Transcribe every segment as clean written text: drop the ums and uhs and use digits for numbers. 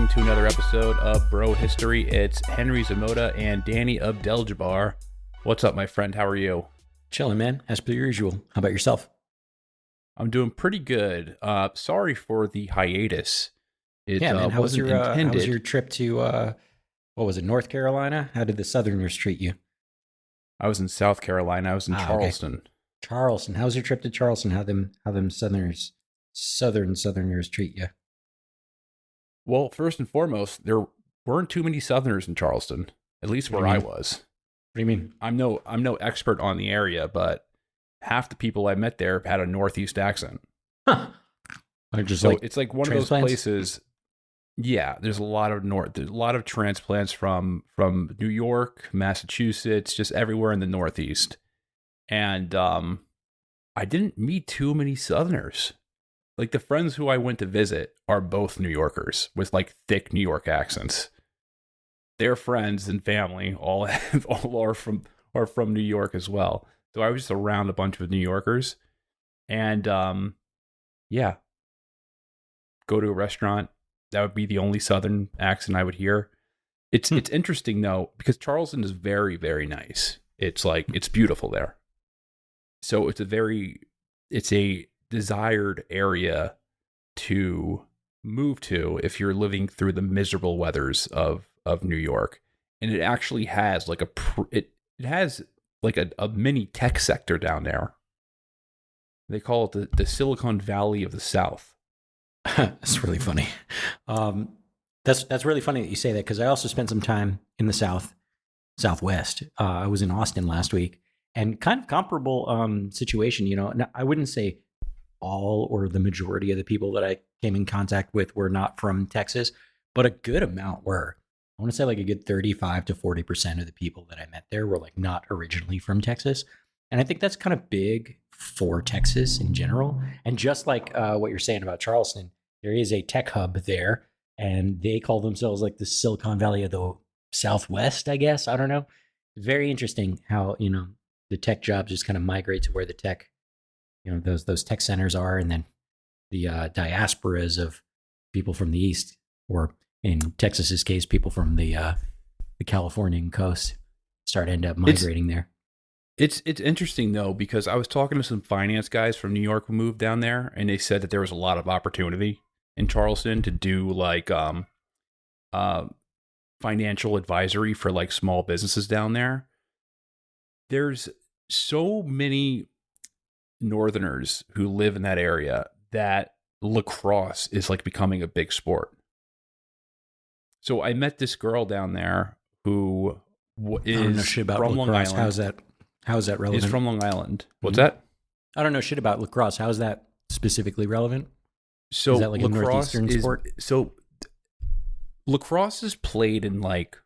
welcome to another episode of Bro History. It's Henry Zamoda and Danny Abdeljabbar. What's up, my friend? How are you? Chilling, man. As per usual. How about yourself? I'm doing pretty good. Sorry for the hiatus. It Yeah, man. How was wasn't your intended. how was your trip to what was it, North Carolina? How did the Southerners treat you? I was in South Carolina. I was in Okay. Charleston. Charleston. How was your trip to Charleston? How them Southerners treat you? Well, first and foremost, there weren't too many Southerners in Charleston, at least What do where you I mean? was. What do you mean? I'm no expert on the area, but half the people I met there had a Northeast accent. Huh. Or just So like it's like one of those transplants? places. Yeah, there's a lot of transplants from New York, Massachusetts, just everywhere in the Northeast. And I didn't meet too many Southerners. Like the friends who I went to visit are both New Yorkers with like thick New York accents. Their friends and family all are from New York as well. So I was just around a bunch of New Yorkers, and yeah, go to a restaurant. That would be the only Southern accent I would hear. It's interesting though, because Charleston is very, very nice. It's beautiful there. So it's a desired area to move to if you're living through the miserable weathers of New York. And it actually has like it has like a mini tech sector down there. They call it the Silicon Valley of the South. That's really funny. That's really funny that you say that because I also spent some time in the Southwest. I was in Austin last week, and kind of comparable situation. You know, and I wouldn't say all or the majority of the people that I came in contact with were not from Texas, but a good amount were. I want to say like a good 35 to 40% of the people that I met there were like not originally from Texas. And I think that's kind of big for Texas in general. And just like what you're saying about Charleston, there is a tech hub there, and they call themselves like the Silicon Valley of the Southwest, I guess. I don't know. Very interesting how, the tech jobs just kind of migrate to where the tech, those tech centers are, and then the diasporas of people from the East, or in Texas's case, people from the Californian coast end up migrating there. It's interesting though, because I was talking to some finance guys from New York who moved down there, and they said that there was a lot of opportunity in Charleston to do like financial advisory for like small businesses down there. There's so many Northerners who live in that area that lacrosse is like becoming a big sport. So I met this girl down there who is I don't know shit about from Long lacrosse. Island. How is that relevant? Is from Long Island. What's Mhm. that? I don't know shit about lacrosse. How is that specifically relevant? So Is that like a northeastern sport? So lacrosse is played in like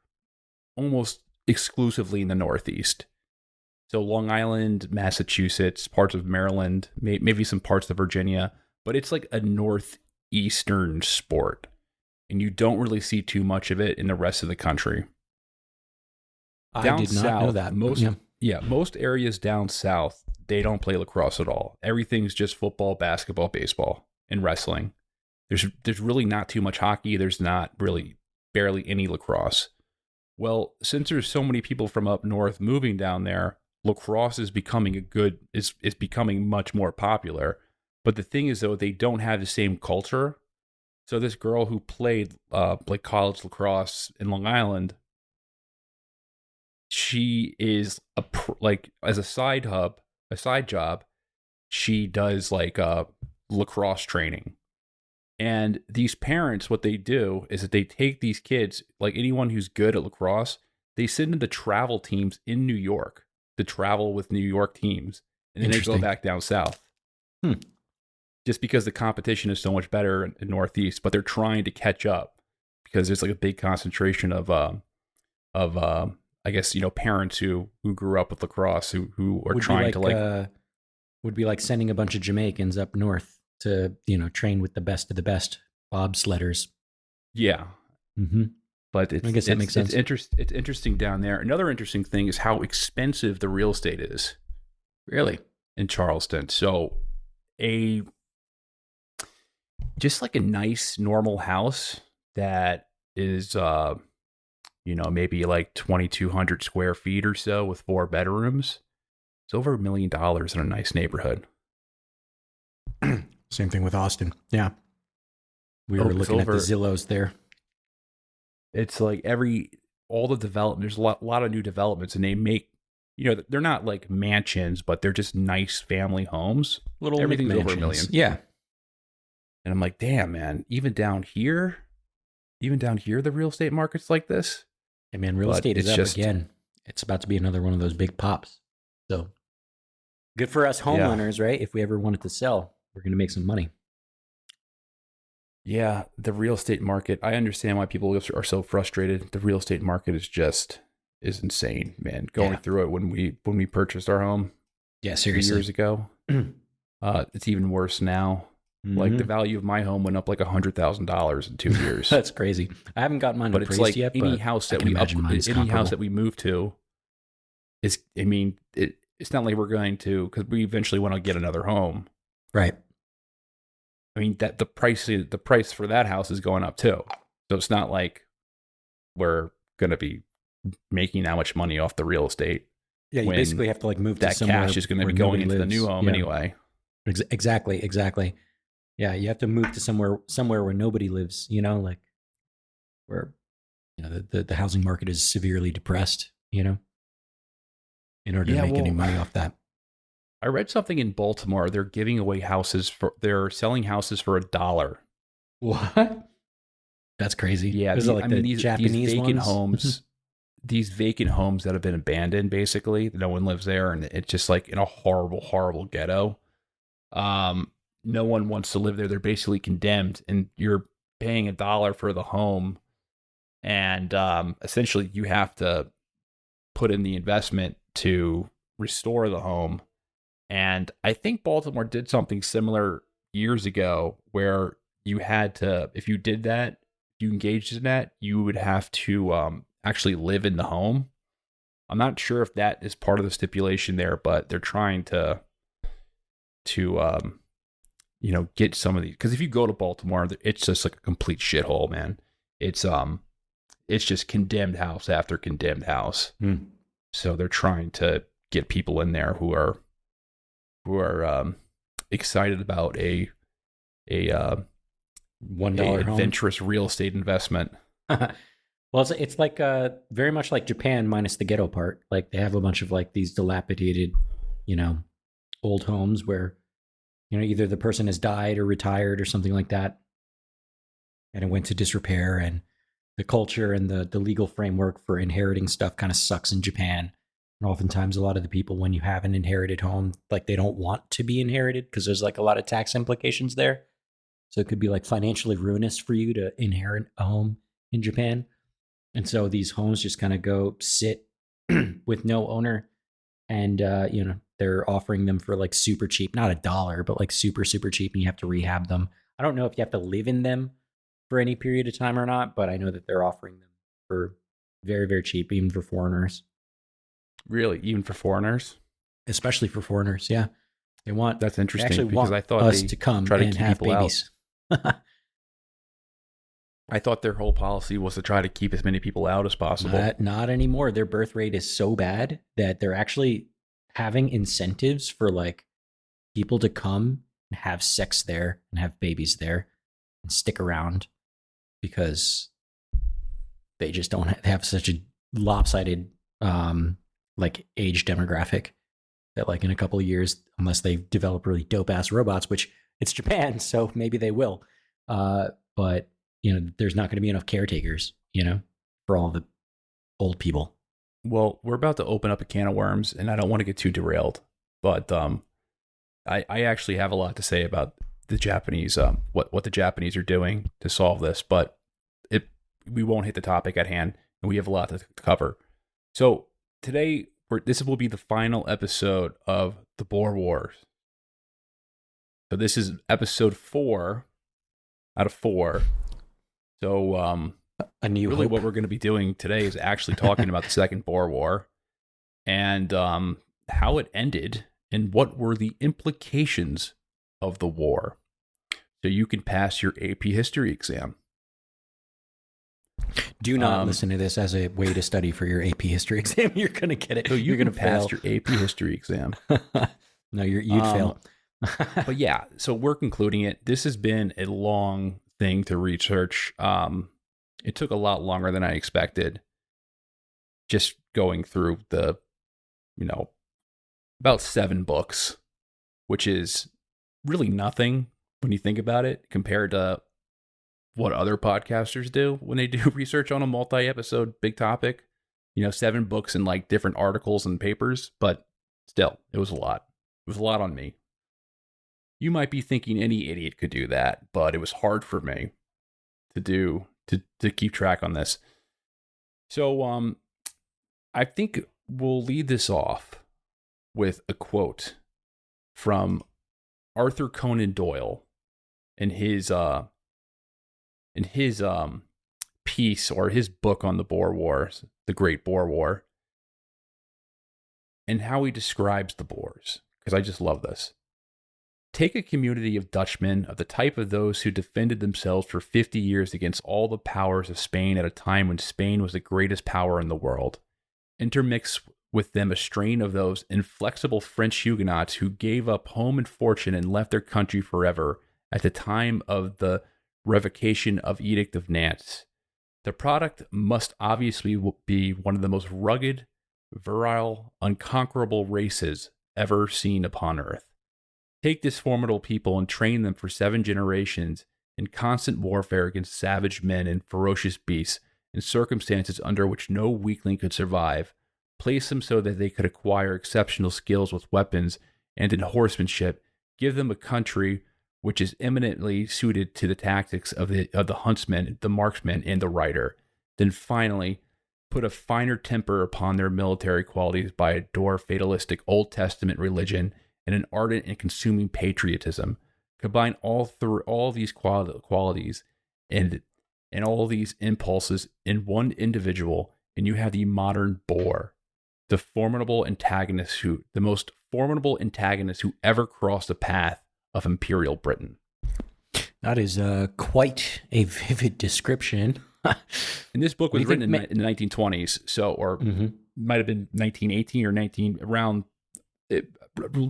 almost exclusively in the Northeast. So Long Island, Massachusetts, parts of Maryland, maybe some parts of Virginia, but it's like a northeastern sport, and you don't really see too much of it in the rest of the country. I Down did not south, know that. most areas down south, they don't play lacrosse at all. Everything's just football, basketball, baseball, and wrestling. There's really not too much hockey. There's not really barely any lacrosse. Well, since there's so many people from up north moving down there, lacrosse is becoming is becoming much more popular. But the thing is though, they don't have the same culture. So this girl who played like college lacrosse in Long Island, she is like as a side job, she does like lacrosse training. And these parents, what they do is that they take these kids, like anyone who's good at lacrosse, they send them to travel teams in New York to travel with New York teams, and then they go back down south. Just because the competition is so much better in Northeast, but they're trying to catch up because there's like a big concentration of I guess, parents who grew up with lacrosse who are trying to would be like sending a bunch of Jamaicans up north to, train with the best of the best bobsledders. Yeah. Mm-hmm. But I guess that makes sense. It's interesting down there. Another interesting thing is how expensive the real estate is. Really? In Charleston. So just like a nice normal house that is maybe like 2,200 square feet or so with 4 bedrooms. It's over $1 million in a nice neighborhood. Same thing with Austin. Yeah. We were It's looking at the over. Zillows there. It's like all the development. There's a lot of new developments, and they make, they're not like mansions, but they're just nice family homes. Little Everything's over $1 McMansions. million. Yeah. And I'm like, damn, man, even down here, the real estate market's like this. I mean, real estate is up again. It's about to be another one of those big pops. So good for us homeowners, right? If we ever wanted to sell, we're going to make some money. Yeah, the real estate market. I understand why people are so frustrated. The real estate market is insane, man. Going through it when we purchased our home, seriously, 3 years ago, it's even worse now. Mm-hmm. Like the value of my home went up like $100,000 in 2 years. That's crazy. I haven't got mine appraised like yet. Any house that we move to is. I mean, it's not like we're going to, because we eventually want to get another home, right? I mean, that the price for that house is going up too. So it's not like we're going to be making that much money off the real estate. Yeah, you basically have to like move to somewhere. That cash is going to be going into the new home anyway. Exactly. Yeah, you have to move to somewhere where nobody lives, like where the housing market is severely depressed, in order to make any money off that. I read something in Baltimore. They're giving away they're selling houses for $1. What? That's crazy. Yeah, these Japanese vacant homes, these vacant homes that have been abandoned, basically, no one lives there, and it's just like in a horrible, horrible ghetto. No one wants to live there. They're basically condemned, and you're paying $1 for the home, and essentially you have to put in the investment to restore the home. And I think Baltimore did something similar years ago where you had to, if you did that, if you engaged in that, you would have to actually live in the home. I'm not sure if that is part of the stipulation there, but they're trying to get some of these. Because if you go to Baltimore, it's just like a complete shithole, man. It's just condemned house after condemned house. So they're trying to get people in there who are excited about a $1 adventurous real estate investment. Well, it's like very much like Japan minus the ghetto part. Like they have a bunch of like these dilapidated, old homes where either the person has died or retired or something like that, and it went to disrepair, and the culture and the legal framework for inheriting stuff kind of sucks in Japan. And oftentimes a lot of the people, when you have an inherited home, like they don't want to be inherited because there's like a lot of tax implications there. So it could be like financially ruinous for you to inherit a home in Japan. And so these homes just kind of go sit with no owner. And, they're offering them for like super cheap, not $1, but like super, super cheap. And you have to rehab them. I don't know if you have to live in them for any period of time or not, but I know that they're offering them for very, very cheap, even for foreigners. Really, even for foreigners, especially for foreigners, yeah, they want. That's interesting because I thought us to come try to keep have people babies. Out. I thought their whole policy was to try to keep as many people out as possible. Not anymore. Their birth rate is so bad that they're actually having incentives for like people to come and have sex there and have babies there and stick around because they just don't have such a lopsided like age demographic that like in a couple of years, unless they develop really dope ass robots, which it's Japan, so maybe they will. But there's not going to be enough caretakers, for all the old people. Well, we're about to open up a can of worms, and I don't want to get too derailed, but I actually have a lot to say about the Japanese, what the Japanese are doing to solve this, but we won't hit the topic at hand, and we have a lot to cover. So today, this will be the final episode of the Boer Wars. So this is episode 4 out of 4. So a new really hope. What we're going to be doing today is actually talking about the Second Boer War and how it ended and what were the implications of the war. So you can pass your AP history exam. Do not Um, listen to this as a way to study for your AP history exam. You're going to get it. so you You're going can to pass fail. your AP history exam. No, you'd Um, fail. but yeah, so we're concluding it. This has been a long thing to research. It took a lot longer than I expected. Just going through the, you know, about 7 books, which is really nothing when you think about it compared to what other podcasters do when they do research on a multi-episode big topic. 7 books and like different articles and papers, but still, it was a lot. It was a lot on me. You might be thinking any idiot could do that, but it was hard for me to keep track on this. So I think we'll lead this off with a quote from Arthur Conan Doyle in his piece or his book on the Boer Wars, the Great Boer War, and how he describes the Boers, because I just love this. Take a community of Dutchmen of the type of those who defended themselves for 50 years against all the powers of Spain at a time when Spain was the greatest power in the world. Intermix with them a strain of those inflexible French Huguenots who gave up home and fortune and left their country forever at the time of the revocation of Edict of Nantes. The product must obviously be one of the most rugged, virile, unconquerable races ever seen upon earth. Take this formidable people and train them for 7 generations in constant warfare against savage men and ferocious beasts in circumstances under which no weakling could survive. Place them so that they could acquire exceptional skills with weapons and in horsemanship. Give them a country which is eminently suited to the tactics of the huntsman, the marksman, and the rider. Then finally, put a finer temper upon their military qualities by a door fatalistic Old Testament religion and an ardent and consuming patriotism. Combine all these qualities and all these impulses in one individual, and you have the modern Boer, the most formidable antagonist who ever crossed the path of Imperial Britain. That is quite a vivid description. And this book was written in the 1920s, or might have been 1918 or 19 around.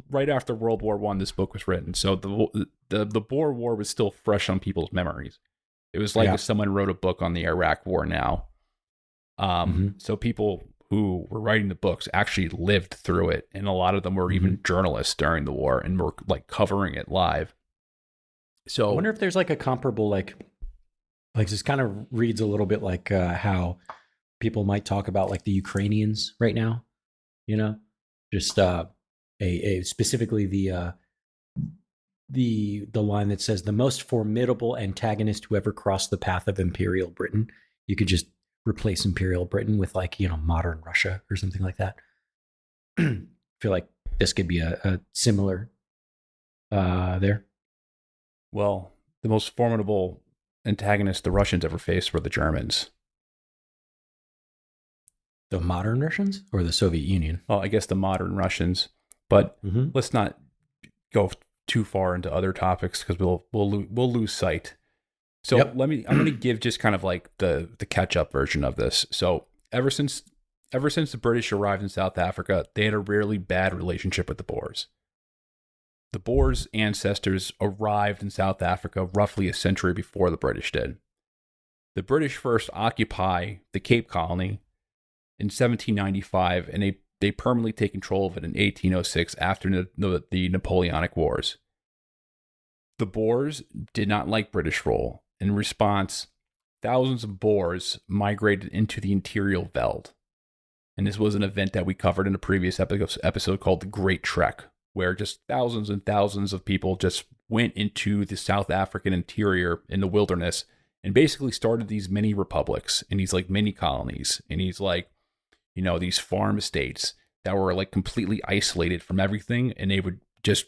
Right after World War I, this book was written. So the Boer War was still fresh on people's memories. It was like if someone wrote a book on the Iraq War now. So people who were writing the books actually lived through it, and a lot of them were even journalists during the war and were like covering it live. So I wonder if there's like a comparable like this kind of reads a little bit like how people might talk about like the Ukrainians right now, just specifically the line that says the most formidable antagonist who ever crossed the path of Imperial Britain. You could just replace Imperial Britain with like, modern Russia or something like that. I feel like this could be a similar there. Well, the most formidable antagonist the Russians ever faced were the Germans. The modern Russians or the Soviet Union? Well, I guess the modern Russians, but let's not go too far into other topics because we'll lose sight. So I'm going to give just kind of like the catch up version of this. So ever since the British arrived in South Africa, they had a really bad relationship with the Boers. The Boers' ancestors arrived in South Africa roughly a century before the British did. The British first occupy the Cape Colony in 1795, and they permanently take control of it in 1806 after the Napoleonic Wars. The Boers did not like British rule. In response, thousands of Boers migrated into the interior veld. And this was an event that we covered in a previous episode called the Great Trek, where just thousands and thousands of people just went into the South African interior in the wilderness and basically started these mini republics and these like mini colonies and these like, these farm estates that were like completely isolated from everything, and they would just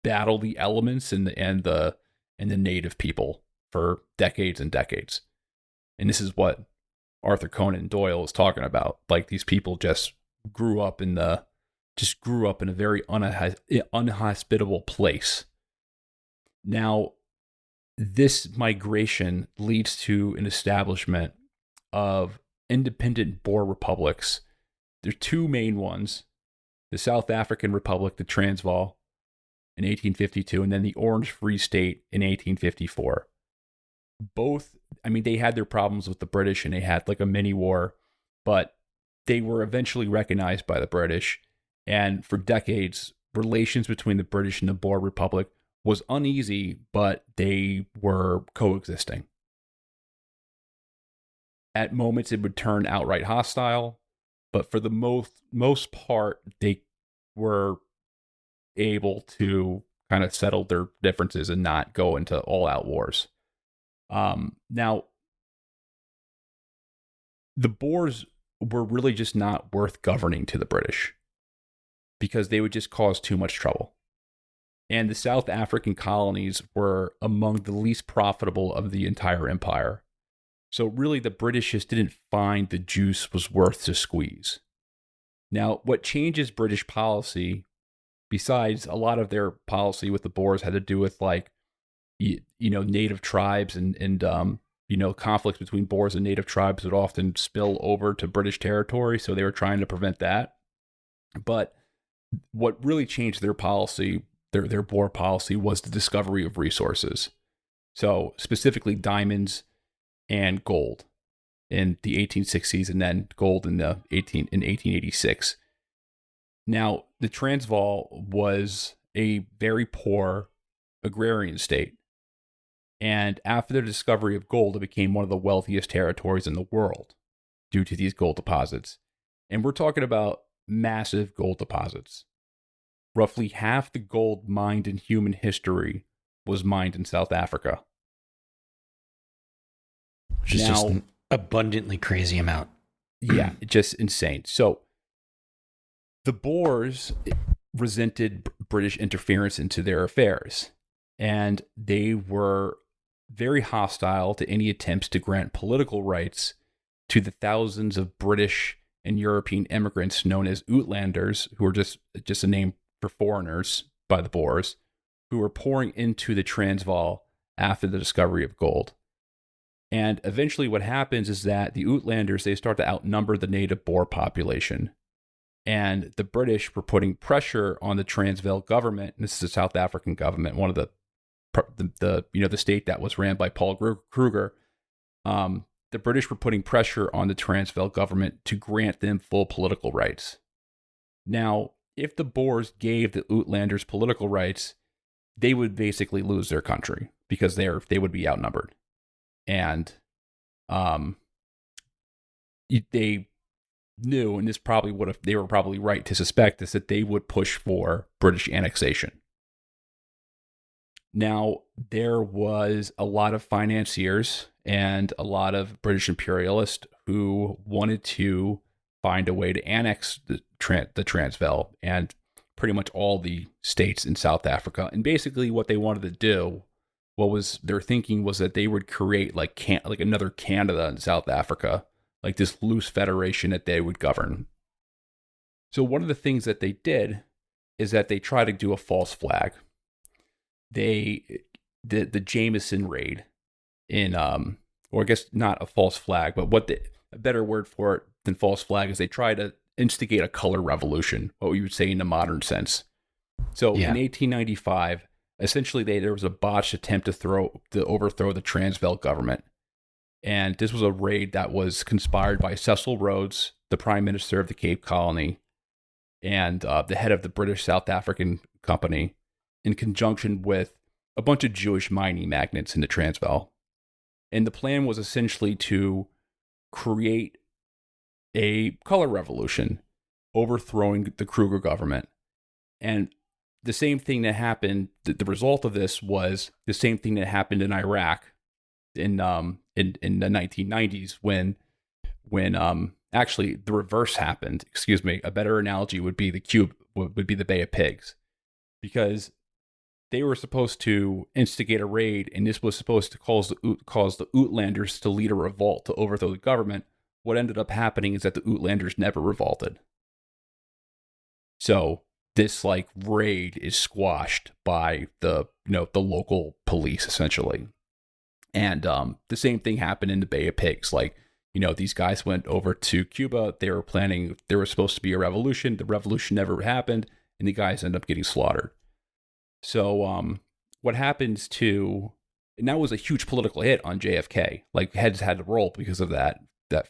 battle the elements and the native people for decades and decades. And this is what Arthur Conan Doyle is talking about. Like these people just grew up in a very unhospitable place. Now, this migration leads to an establishment of independent Boer republics. There are two main ones: the South African Republic, the Transvaal, in 1852, and then the Orange Free State in 1854. Both, I mean, they had their problems with the British and they had like a mini war, but they were eventually recognized by the British. And for decades, relations between the British and the Boer Republic was uneasy, but they were coexisting. At moments, it would turn outright hostile, but for the most part, they were able to kind of settle their differences and not go into all-out wars. Now, the Boers were really just not worth governing to the British because they would just cause too much trouble. And the South African colonies were among the least profitable of the entire empire. So really, the British just didn't find the juice was worth to squeeze. Now, what changes British policy, besides a lot of their policy with the Boers had to do with like, native tribes and conflicts between Boers and native tribes would often spill over to British territory. So they were trying to prevent that. But what really changed their policy, their Boer policy, was the discovery of resources. So specifically diamonds and gold in the 1860s, and then gold in 1886. Now, the Transvaal was a very poor agrarian state. And after the discovery of gold, it became one of the wealthiest territories in the world due to these gold deposits. And we're talking about massive gold deposits. Roughly half the gold mined in human history was mined in South Africa. Which is just an abundantly crazy amount. Yeah, just insane. So the Boers resented British interference into their affairs, and they were very hostile to any attempts to grant political rights to the thousands of British and European immigrants known as Uitlanders, who were just a name for foreigners by the Boers, who were pouring into the Transvaal after the discovery of gold. And eventually what happens is that the Uitlanders, they start to outnumber the native Boer population. And the British were putting pressure on the Transvaal government. And this is a South African government, one of the state that was ran by Paul Kruger. The British were putting pressure on the Transvaal government to grant them full political rights. Now, if the Boers gave the Uitlanders political rights, they would basically lose their country because they would be outnumbered. And they knew, and they were probably right to suspect this, that they would push for British annexation. Now, there was a lot of financiers and a lot of British imperialists who wanted to find a way to annex the Transvaal and pretty much all the states in South Africa. And basically what they wanted to do, their thinking was that they would create like another Canada in South Africa, like this loose federation that they would govern. So one of the things that they did is that they tried to do a false flag. The Jameson raid or I guess not a false flag, but a better word for it than false flag is they tried to instigate a color revolution, what we would say in the modern sense. So in 1895, essentially there was a botched attempt to overthrow the Transvaal government. And this was a raid that was conspired by Cecil Rhodes, the Prime Minister of the Cape Colony, and the head of the British South African Company, in conjunction with a bunch of Jewish mining magnates in the Transvaal. And the plan was essentially to create a color revolution, overthrowing the Kruger government. And the same thing that happened, the result of this was the same thing that happened in Iraq in the 1990s when actually the reverse happened. Excuse me. A better analogy would be the Bay of Pigs, because they were supposed to instigate a raid, and this was supposed to cause the Uitlanders to lead a revolt to overthrow the government. What ended up happening is that the Uitlanders never revolted. So this raid is squashed by the local police, essentially. And the same thing happened in the Bay of Pigs. Like, these guys went over to Cuba. They were planning, there was supposed to be a revolution. The revolution never happened, and the guys ended up getting slaughtered. So what happens to, and that was a huge political hit on JFK. Like, heads had to roll because of that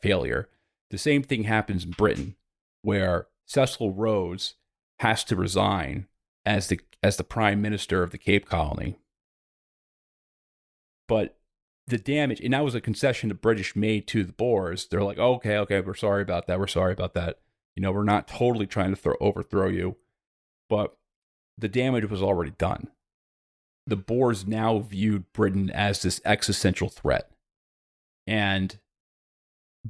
failure. The same thing happens in Britain, where Cecil Rhodes has to resign as the prime minister of the Cape Colony. But the damage, and that was a concession the British made to the Boers. They're like, okay, we're sorry about that. We're not totally trying to overthrow you, but the damage was already done. The Boers now viewed Britain as this existential threat. And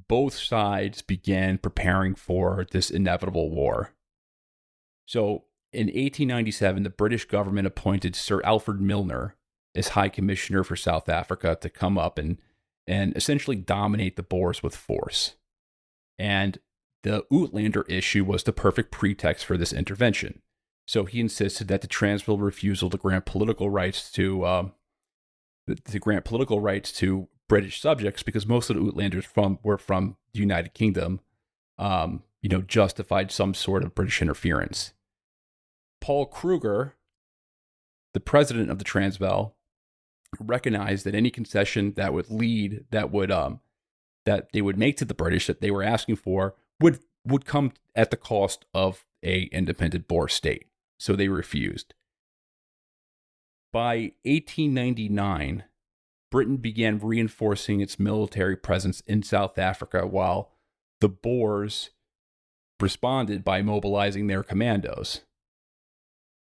both sides began preparing for this inevitable war. So in 1897, the British government appointed Sir Alfred Milner as High Commissioner for South Africa to come up and essentially dominate the Boers with force. And the Uitlander issue was the perfect pretext for this intervention. So he insisted that the Transvaal refusal to grant political rights to British subjects, because most of the Uitlanders were from the United Kingdom, justified some sort of British interference. Paul Kruger, the president of the Transvaal, recognized that any concession that they would make to the British that they were asking for would come at the cost of a independent Boer state. So they refused. By 1899, Britain began reinforcing its military presence in South Africa, while the Boers responded by mobilizing their commandos.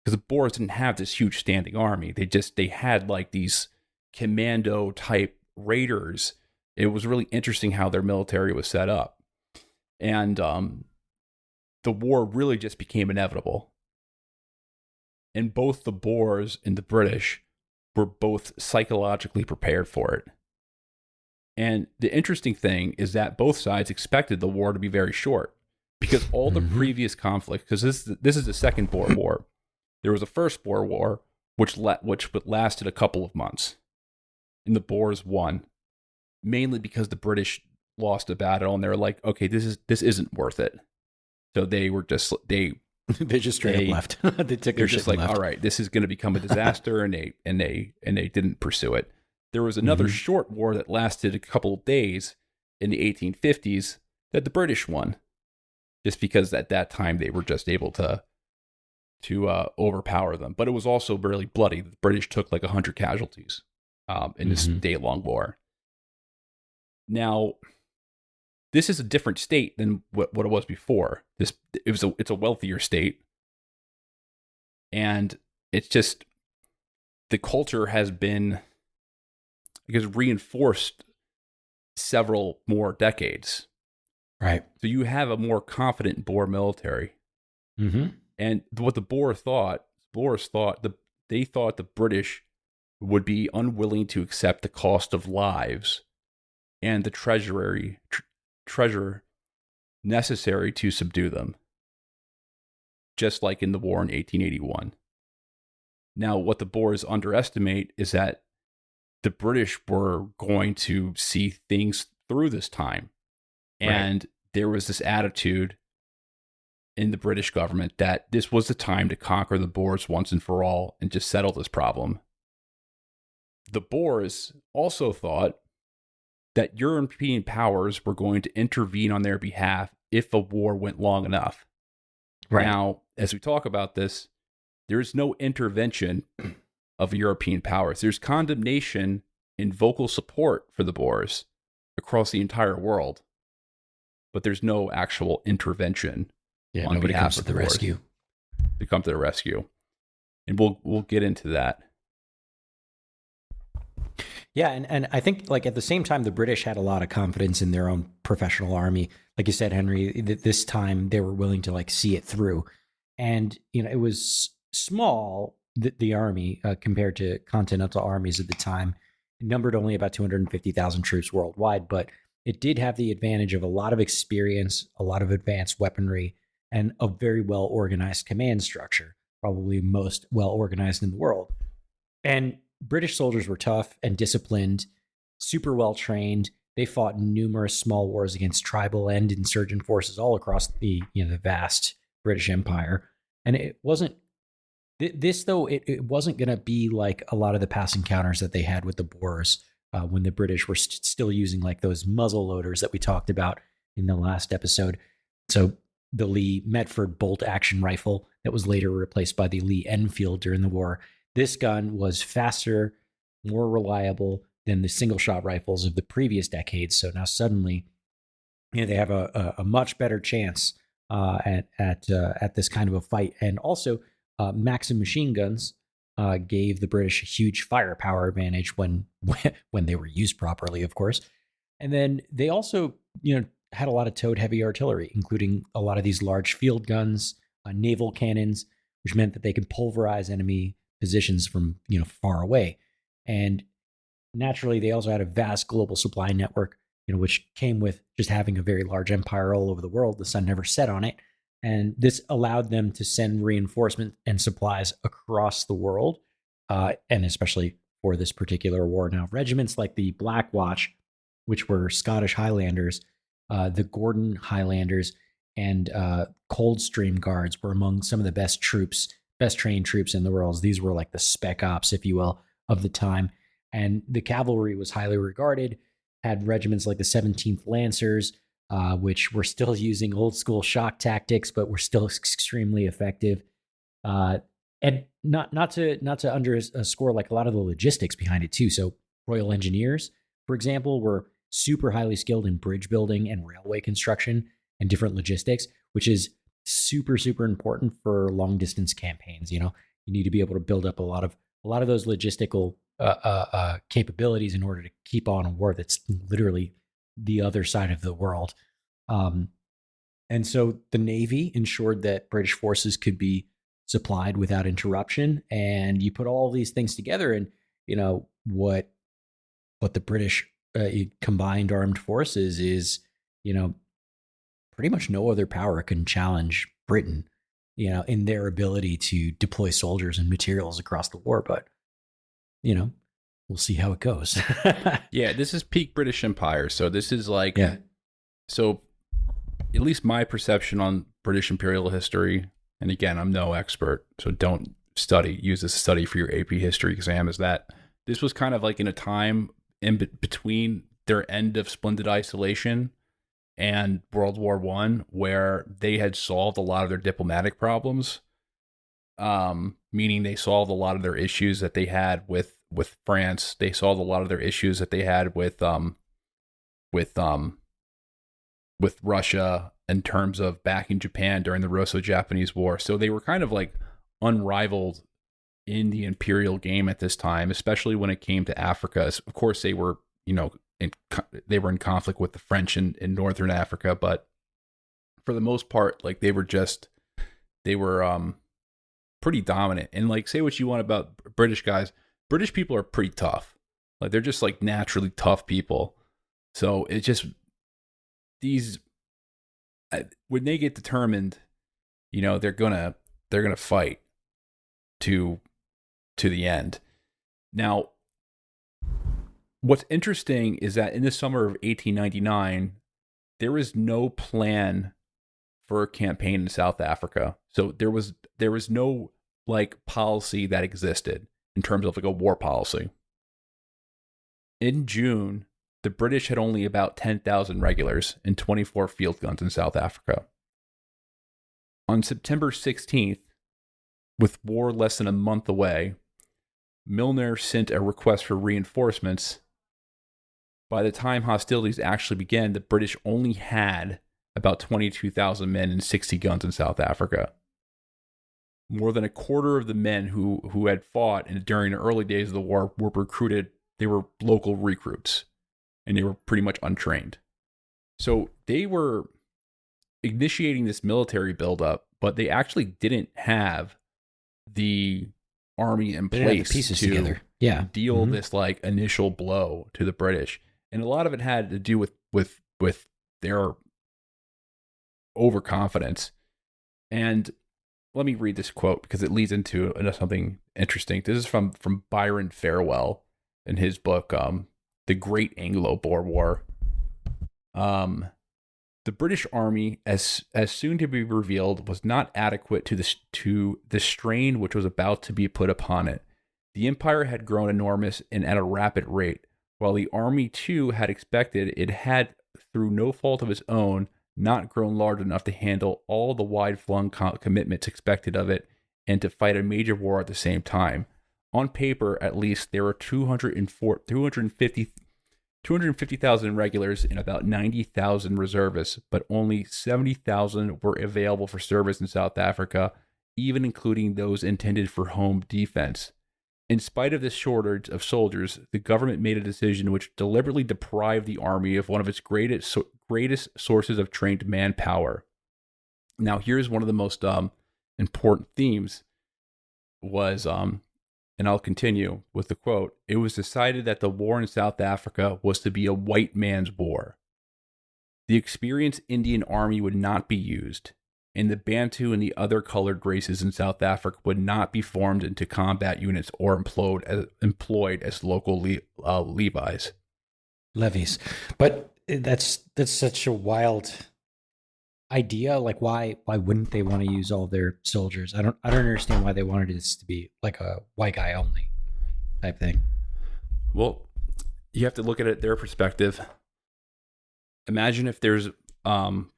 Because the Boers didn't have this huge standing army. They had like these commando type raiders. It was really interesting how their military was set up. And the war really just became inevitable. And both the Boers and the British were both psychologically prepared for it. And the interesting thing is that both sides expected the war to be very short, because all the previous conflicts, because this is the second Boer War. There was a first Boer War, which lasted a couple of months, and the Boers won, mainly because the British lost a battle, and they were like, okay, this isn't worth it. So they just straight up left. They took they're their just shit like, and left. all right, this is going to become a disaster, and they didn't pursue it. There was another short war that lasted a couple of days in the 1850s that the British won, just because at that time they were just able to overpower them. But it was also really bloody. The British took like 100 casualties in this day-long war. Now, this is a different state than what it was before. It's a wealthier state, and it's just the culture has been, I guess, reinforced several more decades. Right. So you have a more confident Boer military. And what the Boers thought the British would be unwilling to accept the cost of lives and the treasure necessary to subdue them, just like in the war in 1881. Now, what the Boers underestimate is that the British were going to see things through this time. And there was this attitude in the British government that this was the time to conquer the Boers once and for all and just settle this problem. The Boers also thought that European powers were going to intervene on their behalf if a war went long enough. Right. Now, as we talk about this, there is no intervention of European powers. There's condemnation and vocal support for the Boers across the entire world, but there's no actual intervention. Yeah, nobody comes to the rescue. They come to the rescue, and we'll get into that. Yeah, and I think like at the same time, the British had a lot of confidence in their own professional army. Like you said, Henry, this time they were willing to like see it through, and it was small. The army compared to continental armies at the time, it numbered only about 250,000 troops worldwide, but it did have the advantage of a lot of experience, a lot of advanced weaponry, and a very well-organized command structure, probably most well-organized in the world. And British soldiers were tough and disciplined, super well trained. They fought numerous small wars against tribal and insurgent forces all across the vast British Empire. And it wasn't this though. It wasn't going to be like a lot of the past encounters that they had with the Boers when the British were still using like those muzzle loaders that we talked about in the last episode. So the Lee Metford bolt action rifle that was later replaced by the Lee Enfield during the war. This gun was faster, more reliable than the single shot rifles of the previous decades. So now suddenly, they have a much better chance at this kind of a fight. And also, Maxim machine guns gave the British a huge firepower advantage when when they were used properly, of course. And then they also, had a lot of towed heavy artillery, including a lot of these large field guns, naval cannons, which meant that they could pulverize enemy positions from far away. And naturally, they also had a vast global supply network, which came with just having a very large empire all over the world. The sun never set on it. And this allowed them to send reinforcement and supplies across the world, and especially for this particular war. Now, regiments like the Black Watch, which were Scottish Highlanders, the Gordon Highlanders, and Coldstream Guards were among some of the best trained troops in the world. These were like the spec ops, if you will, of the time. And the cavalry was highly regarded, had regiments like the 17th Lancers, which were still using old school shock tactics, but were still extremely effective. And not to underscore like a lot of the logistics behind it too. So Royal Engineers, for example, were super highly skilled in bridge building and railway construction and different logistics, which is super, super important for long distance campaigns. You need to be able to build up a lot of those logistical capabilities in order to keep on a war that's literally the other side of the world. And so the Navy ensured that British forces could be supplied without interruption. And you put all these things together, and what the British combined armed forces is, pretty much no other power can challenge Britain, in their ability to deploy soldiers and materials across the war. But we'll see how it goes. Yeah, this is peak British Empire. So this is like, yeah. So at least my perception on British imperial history, and again, I'm no expert, so don't use this study for your AP history exam, is that this was kind of like in a time in between their end of splendid isolation and World War One, where they had solved a lot of their diplomatic problems. Meaning they solved a lot of their issues that they had with France. They solved a lot of their issues that they had with Russia in terms of backing Japan during the Russo-Japanese War. So they were kind of like unrivaled in the imperial game at this time, especially when it came to Africa. Of course, they were, they were in conflict with the French in Northern Africa, but for the most part, like they were pretty dominant. And like, say what you want about British guys, British people are pretty tough. Like they're just like naturally tough people. So it's just when they get determined, they're gonna fight to the end. Now, what's interesting is that in the summer of 1899, there was no plan for a campaign in South Africa. So there was no like policy that existed in terms of like a war policy. In June, the British had only about 10,000 regulars and 24 field guns in South Africa. On September 16th, with war less than a month away, Milner sent a request for reinforcements. By the time hostilities actually began, the British only had about 22,000 men and 60 guns in South Africa. More than a quarter of the men who had fought during the early days of the war were recruited. They were local recruits, and they were pretty much untrained. So they were initiating this military buildup, but they actually didn't have the army in place to deal this like initial blow to the British. And a lot of it had to do with their overconfidence. And let me read this quote because it leads into something interesting. This is from Byron Farewell in his book, the Great Anglo-Boer War. The British Army, as soon to be revealed, was not adequate to the strain which was about to be put upon it. The empire had grown enormous and at a rapid rate, while the army too had expected. It had, through no fault of its own, not grown large enough to handle all the wide-flung commitments expected of it and to fight a major war at the same time. On paper, at least, there were 250,000 regulars and about 90,000 reservists, but only 70,000 were available for service in South Africa, even including those intended for home defense. In spite of this shortage of soldiers, the government made a decision which deliberately deprived the army of one of its greatest sources of trained manpower. Now, here's one of the most important themes was, and I'll continue with the quote, "It was decided that the war in South Africa was to be a white man's war. The experienced Indian army would not be used, and the Bantu and the other colored races in South Africa would not be formed into combat units or employed as local levies." Levies. But that's such a wild idea. Like, why wouldn't they want to use all their soldiers? I don't understand why they wanted this to be like a white guy only type thing. Well, you have to look at it their perspective. Imagine if there's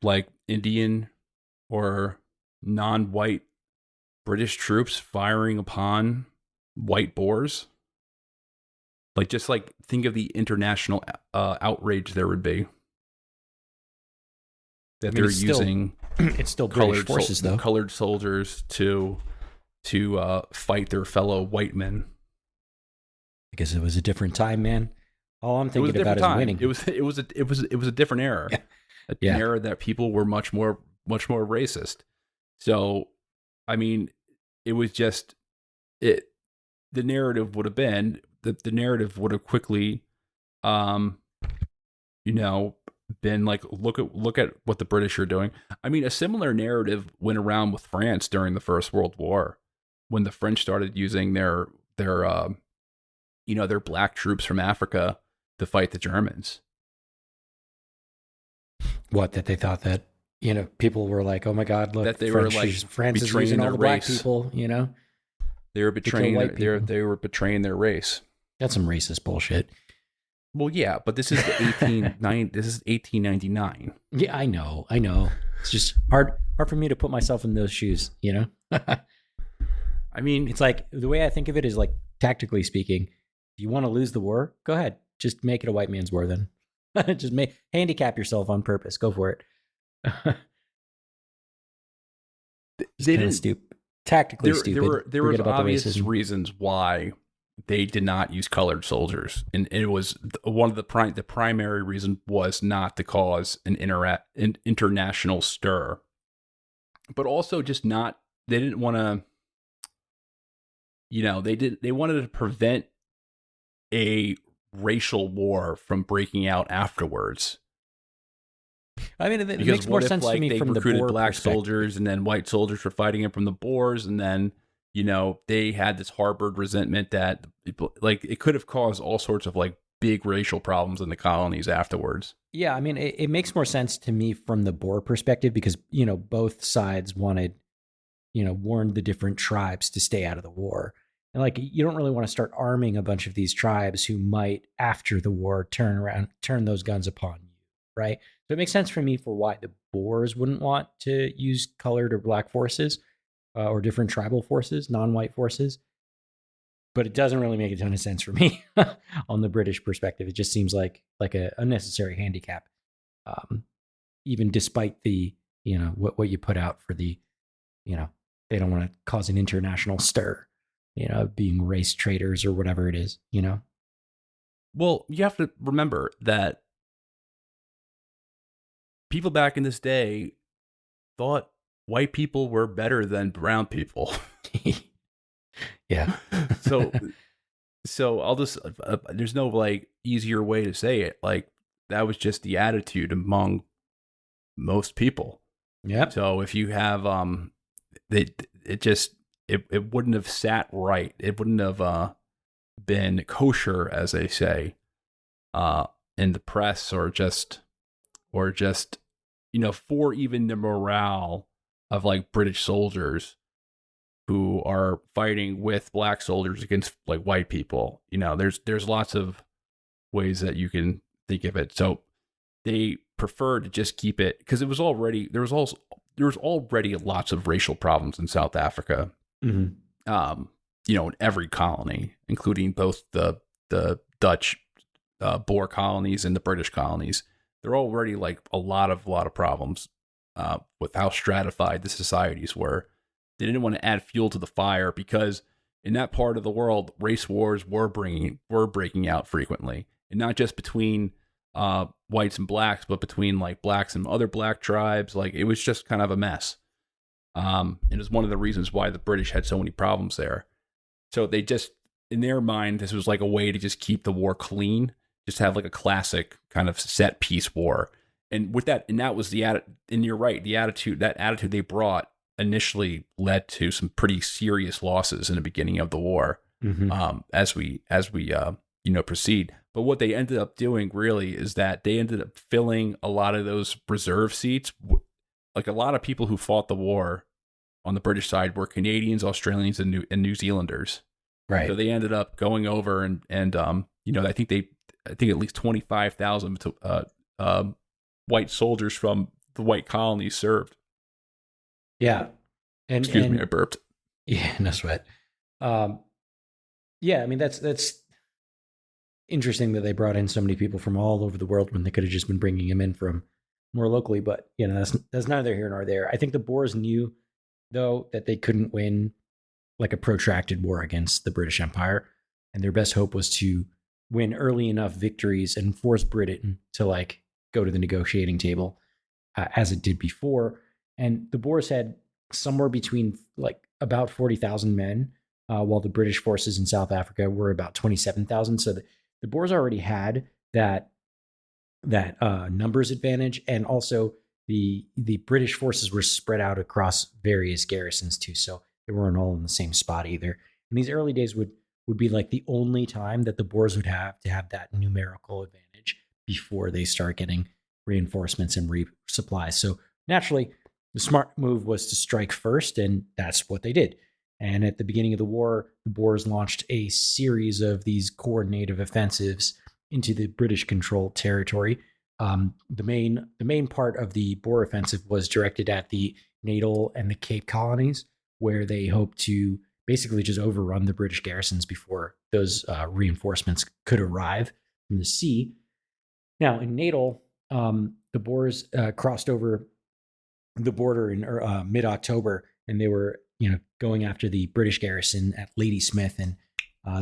like Indian or non-white British troops firing upon white Boers. Like, just like think of the international outrage there would be. That they're using it's still British forces, though. Colored soldiers to fight their fellow white men. Because it was a different time, man. All I'm thinking about is winning. It was a different era. Yeah. An era that people were much more racist. So, I mean, it was just it. The narrative would have been the narrative would have quickly, been like, look at what the British are doing. I mean, a similar narrative went around with France during the First World War, when the French started using their black troops from Africa to fight the Germans. What, that they thought that, people were like, oh my God, look, that they France, were like France is using all the black people, They were betraying they were betraying their race. That's some racist bullshit. Well, yeah, but this is 1899. Yeah, I know. It's just hard for me to put myself in those shoes, I mean, it's like, the way I think of it is, like, tactically speaking, if you want to lose the war, go ahead. Just make it a white man's war then. Just handicap yourself on purpose. Go for it. They didn't tactically stupid. There was obvious reasons why they did not use colored soldiers, and it was one of the primary reason was not to cause an international stir, but also just not. They didn't want to. They wanted to prevent a racial war from breaking out afterwards. I mean, it makes more sense to me from the Boer recruited black perspective. soldiers, and then white soldiers were fighting them from the Boers, and then they had this harbored resentment that it could have caused all sorts of like big racial problems in the colonies afterwards. Yeah, I mean, it makes more sense to me from the Boer perspective because both sides warned the different tribes to stay out of the war. And like, you don't really want to start arming a bunch of these tribes who might, after the war, turn those guns upon you, right? So it makes sense for me for why the Boers wouldn't want to use colored or black forces or different tribal forces, non-white forces. But it doesn't really make a ton of sense for me on the British perspective. It just seems like a unnecessary handicap, even despite the, what you put out for the, they don't want to cause an international stir. Being race traitors or whatever it is, Well, you have to remember that people back in this day thought white people were better than brown people. Yeah. So I'll just, there's no like easier way to say it. Like, that was just the attitude among most people. Yeah. So if you have, it wouldn't have sat right. It wouldn't have been kosher, as they say, in the press, or just for even the morale of like British soldiers who are fighting with black soldiers against like white people. There's lots of ways that you can think of it. So they preferred to just keep it because it was already there was already lots of racial problems in South Africa. Mm-hmm. In every colony, including both the Dutch Boer colonies and the British colonies. There are already like a lot of problems with how stratified the societies were. They didn't want to add fuel to the fire because in that part of the world, race wars were breaking out frequently, and not just between whites and blacks, but between like blacks and other black tribes. Like it was just kind of a mess. It was one of the reasons why the British had so many problems there. So they just, in their mind, this was like a way to just keep the war clean, just have like a classic kind of set piece war. And with that, and that was and you're right, that attitude they brought initially led to some pretty serious losses in the beginning of the war. Mm-hmm. As we proceed. But what they ended up doing really is that they ended up filling a lot of those reserve seats. Like a lot of people who fought the war on the British side were Canadians, Australians, and New Zealanders. Right. So they ended up going over and I think at least 25,000 white soldiers from the white colonies served. Yeah. Excuse me, I burped. Yeah, no sweat. Yeah, I mean that's interesting that they brought in so many people from all over the world when they could have just been bringing them in from more locally. But that's neither here nor there. I think the Boers knew though that they couldn't win like a protracted war against the British Empire, and their best hope was to win early enough victories and force Britain to like go to the negotiating table as it did before. And the Boers had somewhere between like about 40,000 men, while the British forces in South Africa were about 27,000. So the Boers already had that numbers advantage, and also the British forces were spread out across various garrisons too, so they weren't all in the same spot either. And these early days would be like the only time that the Boers would have to have that numerical advantage before they start getting reinforcements and resupplies. So naturally, the smart move was to strike first, and that's what they did. And at the beginning of the war, the Boers launched a series of these coordinated offensives into the British-controlled territory. The main part of the Boer offensive was directed at the Natal and the Cape colonies, where they hoped to basically just overrun the British garrisons before those reinforcements could arrive from the sea. Now, in Natal, the Boers crossed over the border in mid-October, and they were going after the British garrison at Ladysmith, and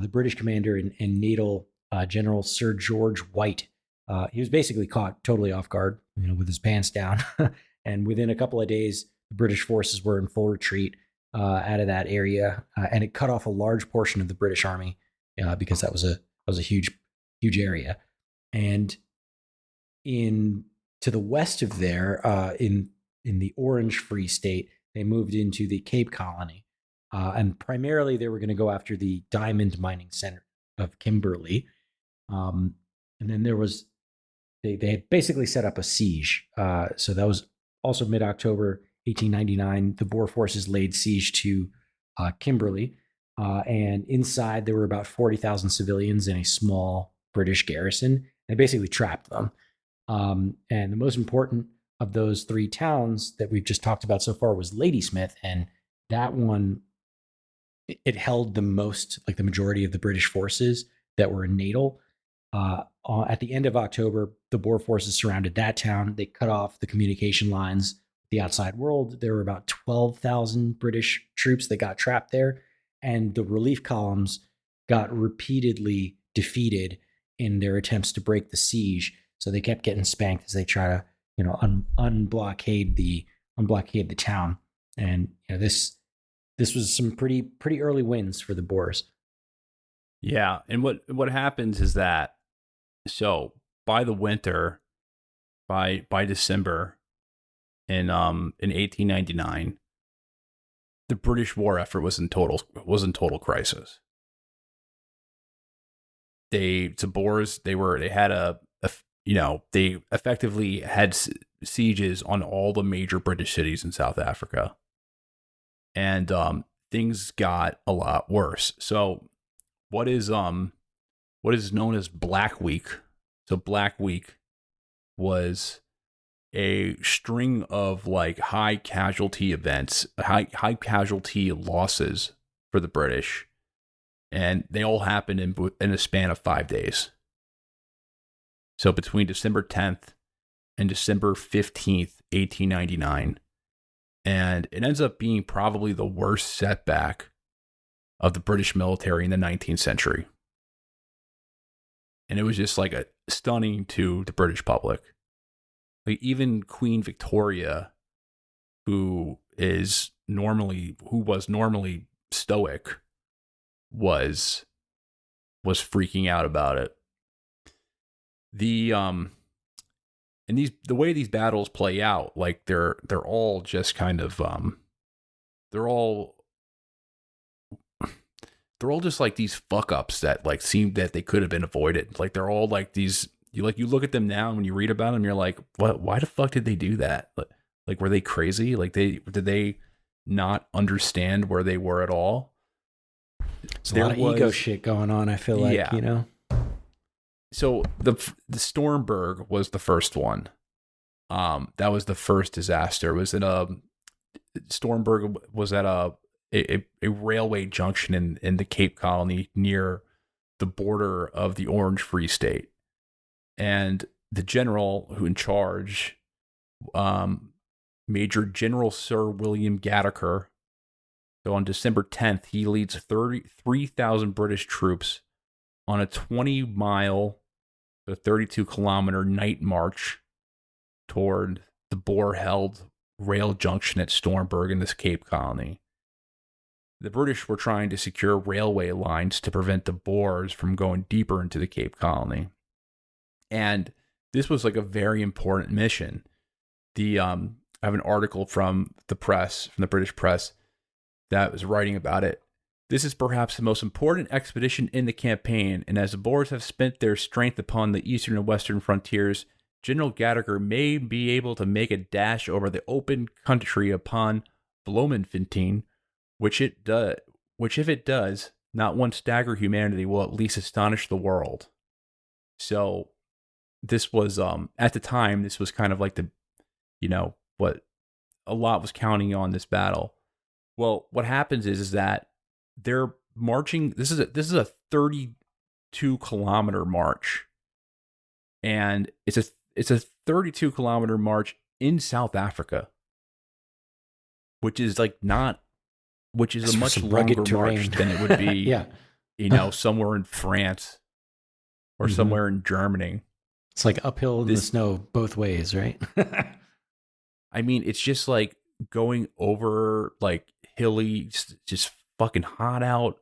the British commander in Natal, General Sir George White, he was basically caught totally off guard, with his pants down. And within a couple of days, the British forces were in full retreat out of that area, and it cut off a large portion of the British army because that was a huge area. And to the west of there, in the Orange Free State, they moved into the Cape Colony, and primarily they were going to go after the diamond mining center of Kimberley. And then they had basically set up a siege. So that was also mid-October 1899. The Boer forces laid siege to Kimberley, and inside there were about 40,000 civilians in a small British garrison. They basically trapped them. And the most important of those three towns that we've just talked about so far was Ladysmith, and that one, it held the most, like the majority of the British forces that were in Natal. At the end of October, the Boer forces surrounded that town. They cut off the communication lines with the outside world. There were about 12,000 British troops that got trapped there, and the relief columns got repeatedly defeated in their attempts to break the siege. So they kept getting spanked as they try to, unblockade the town. And this was some pretty early wins for the Boers. Yeah, and what happens is that, so by the winter, by December in 1899, the British war effort was in total crisis. to Boers, they had they effectively had sieges on all the major British cities in South Africa, and things got a lot worse. So what is known as Black Week? So Black Week was a string of like high casualty events, high casualty losses for the British, and they all happened in a span of 5 days. So between December 10th and December 15th, 1899, and it ends up being probably the worst setback of the British military in the 19th century. And it was just like a stunning to the British public. Like even Queen Victoria, who was normally stoic, was freaking out about it. The way these battles play out, like they're all just kind of they're all just like these fuck ups that like seem that they could have been avoided. Like they're all like these. You look at them now and when you read about them, you're like, what? Why the fuck did they do that? Like were they crazy? Like did they not understand where they were at all? There's a lot of ego shit going on. I feel like, yeah. So the Stormberg was the first one. That was the first disaster. It was Stormberg was at a railway junction in the Cape Colony near the border of the Orange Free State. And the general who in charge, Major General Sir William Gadiker, so on December 10th, he leads 33,000 British troops on a 20-mile to 32-kilometer night march toward the Boer-held rail junction at Stormberg in this Cape Colony. The British were trying to secure railway lines to prevent the Boers from going deeper into the Cape Colony. And this was like a very important mission. I have an article from the British press, that was writing about it. This is perhaps the most important expedition in the campaign, and as the Boers have spent their strength upon the eastern and western frontiers, General Gadiker may be able to make a dash over the open country upon Bloemfontein, which if it does, not one stagger humanity will at least astonish the world. So this was, at the time, this was kind of like what a lot was counting on this battle. Well, what happens is that they're marching. This is a 32-kilometer march, and it's a 32-kilometer march in South Africa, which is a much longer march than it would be, somewhere in France or somewhere in Germany. It's like uphill in the snow both ways, right? I mean, it's just like going over like hilly, just fucking hot out.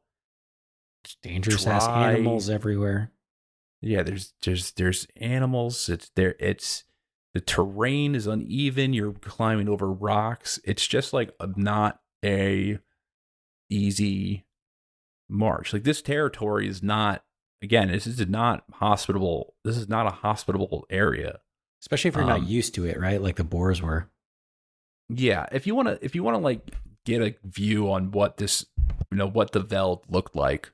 It's dangerous ass animals everywhere. Yeah, there's animals. It's the terrain is uneven. You're climbing over rocks. It's just like not a easy march. Like this territory is not. Again, this is not hospitable. This is not a hospitable area, especially if you're not used to it, right? Like the Boers were. Yeah, if you want to like get a view on what this, what the Veld looked like,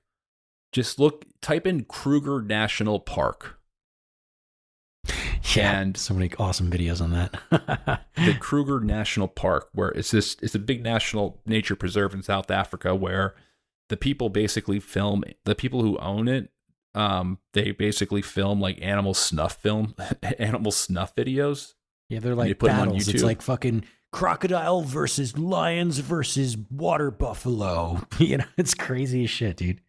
just type in Kruger National Park. Yeah, and so many awesome videos on that. The Kruger National Park, where it's a big national nature preserve in South Africa, where the people basically film, the people who own it, they basically film like animal snuff videos. Yeah, they're like battles. It's like fucking crocodile versus lions versus water buffalo. It's crazy as shit, dude.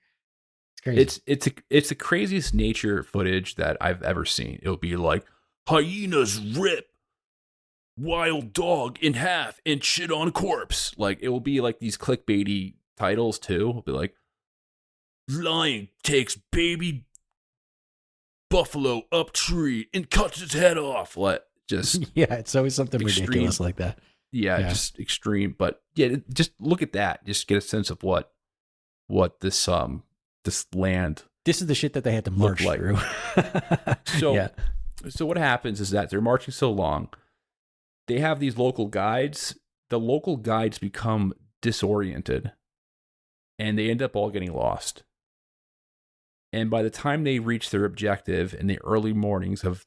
It's crazy. It's the craziest nature footage that I've ever seen. It'll be like hyenas rip wild dog in half and shit on corpse. Like it will be like these clickbaity titles too. It'll be like lion takes baby buffalo up tree and cuts its head off. Like just it's always something extreme. Ridiculous like that. Yeah, just extreme. But yeah, just look at that. Just get a sense of what this land This is the shit that they had to march like. through. So, so what happens is that they're marching so long, they have these local guides. The local guides become disoriented, and they end up all getting lost. And by the time they reach their objective in the early mornings of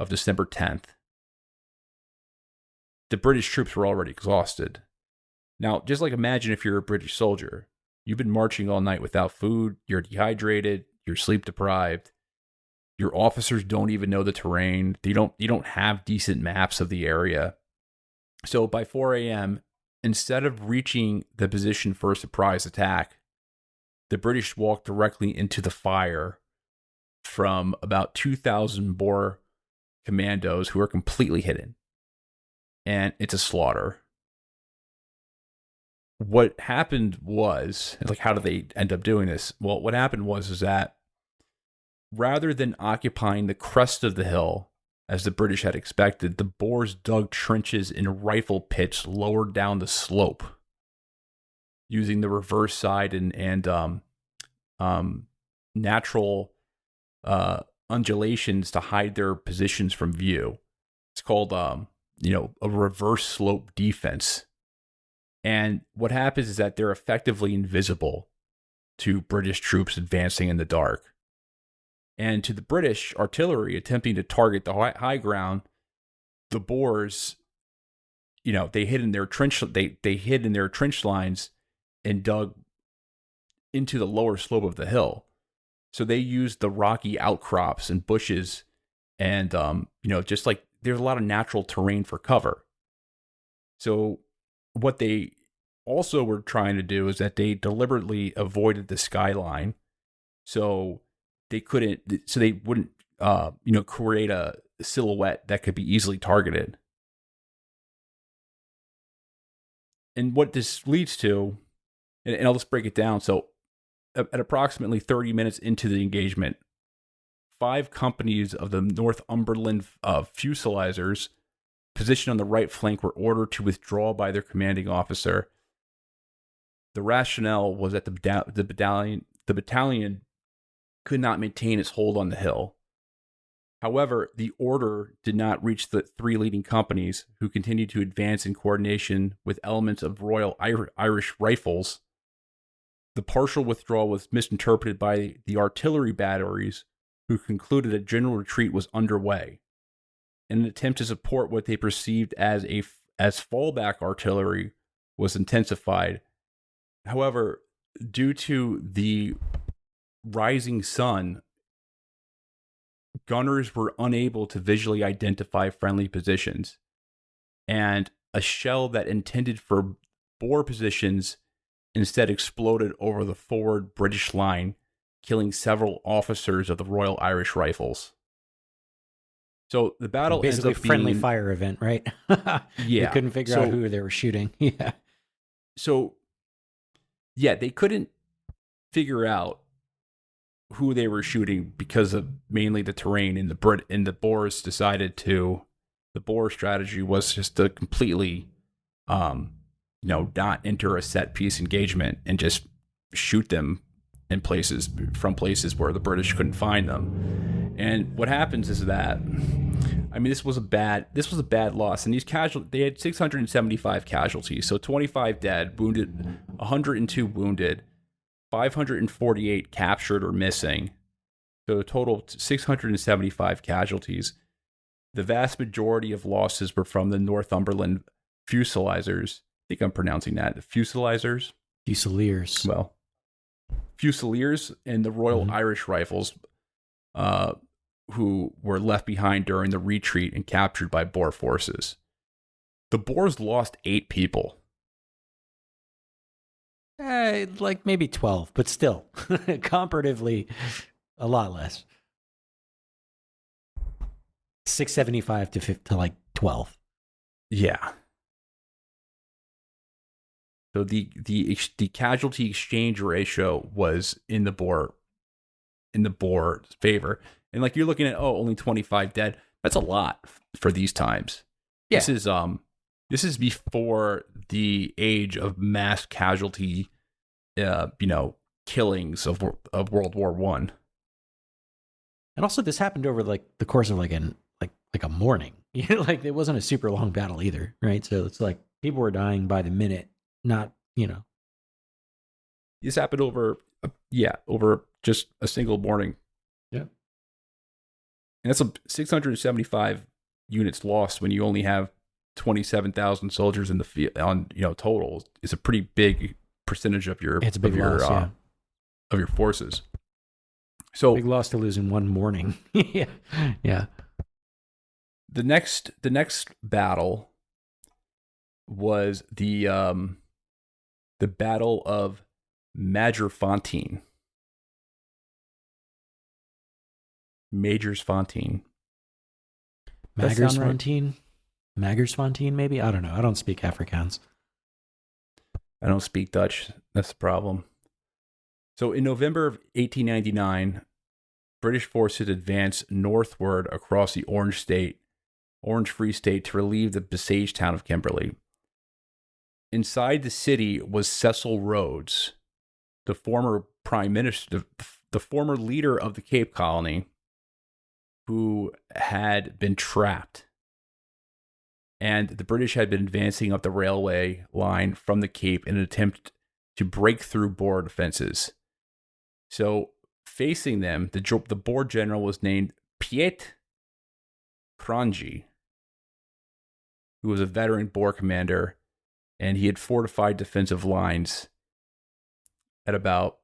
December 10th, the British troops were already exhausted. Now, just like imagine if you're a British soldier, you've been marching all night without food, you're dehydrated, you're sleep deprived. Your officers don't even know the terrain. You don't have decent maps of the area. So by 4 a.m., instead of reaching the position for a surprise attack, the British walked directly into the fire from about 2,000 Boer commandos who are completely hidden. And it's a slaughter. What happened was, like, how did they end up doing this? Well, what happened was that rather than occupying the crest of the hill, as the British had expected, the Boers dug trenches in rifle pits lower down the slope, using the reverse side and natural undulations to hide their positions from view. It's called a reverse slope defense. And what happens is that they're effectively invisible to British troops advancing in the dark. And to the British artillery attempting to target the high ground, the Boers, they hid in their trench. They hid in their trench lines and dug into the lower slope of the hill. So they used the rocky outcrops and bushes, and just like there's a lot of natural terrain for cover. So what they also were trying to do is that they deliberately avoided the skyline, so they wouldn't create a silhouette that could be easily targeted. And what this leads to, and I'll just break it down. So at approximately 30 minutes into the engagement, 5 companies of the Northumberland Fusiliers positioned on the right flank were ordered to withdraw by their commanding officer. The rationale was that the battalion could not maintain its hold on the hill. However, the order did not reach the 3 leading companies, who continued to advance in coordination with elements of Royal Irish Rifles. The partial withdrawal was misinterpreted by the artillery batteries, who concluded a general retreat was underway. In an attempt to support what they perceived as fallback artillery was intensified. However, due to the rising sun, gunners were unable to visually identify friendly positions, and a shell that intended for Boer positions instead exploded over the forward British line, killing several officers of the Royal Irish Rifles. So the battle basically ends up friendly being, fire event, right? Yeah. They couldn't figure out who they were shooting. Yeah. So, yeah, they couldn't figure out who they were shooting because of mainly the terrain, and the Boers decided to. The Boer strategy was just to completely, not enter a set piece engagement and just shoot them from places where the British couldn't find them. And what happens is that, this was a bad loss, and they had 675 casualties, so 25 dead, 102 wounded, 548 captured or missing, so a total of 675 casualties. The vast majority of losses were from the Northumberland Fusiliers. I think I'm pronouncing that. The Fusiliers? Fusiliers. Well, Fusiliers and the Royal Irish Rifles, who were left behind during the retreat and captured by Boer forces. The Boers lost 8 people. Like maybe 12, but still, comparatively, a lot less. 675 to like 12. Yeah. So the casualty exchange ratio was in the Boer's favor. And like you're looking at, only 25 dead. That's a lot for these times. Yeah. This is before the age of mass casualty, killings of World War One. And also, this happened over like the course of like a morning. Like it wasn't a super long battle either, right? So it's like people were dying by the minute, not This happened over just a single morning. Yeah. And that's 675 units lost when you only have 27,000 soldiers in the field on total. It's a pretty big percentage of your It's a big loss, yeah. of your forces. So big loss to lose in one morning. Yeah. Yeah. The next battle was the Battle of Magersfontein. Magersfontein. Magersfontein? Magersfontein, maybe? I don't know. I don't speak Afrikaans. I don't speak Dutch. That's the problem. So in November of 1899, British forces advanced northward across the Orange Free State to relieve the besieged town of Kimberley. Inside the city was Cecil Rhodes, the former prime minister, the former leader of the Cape Colony, who had been trapped. And the British had been advancing up the railway line from the Cape in an attempt to break through Boer defenses. So facing them, the Boer general was named Piet Cronje, who was a veteran Boer commander, and he had fortified defensive lines at about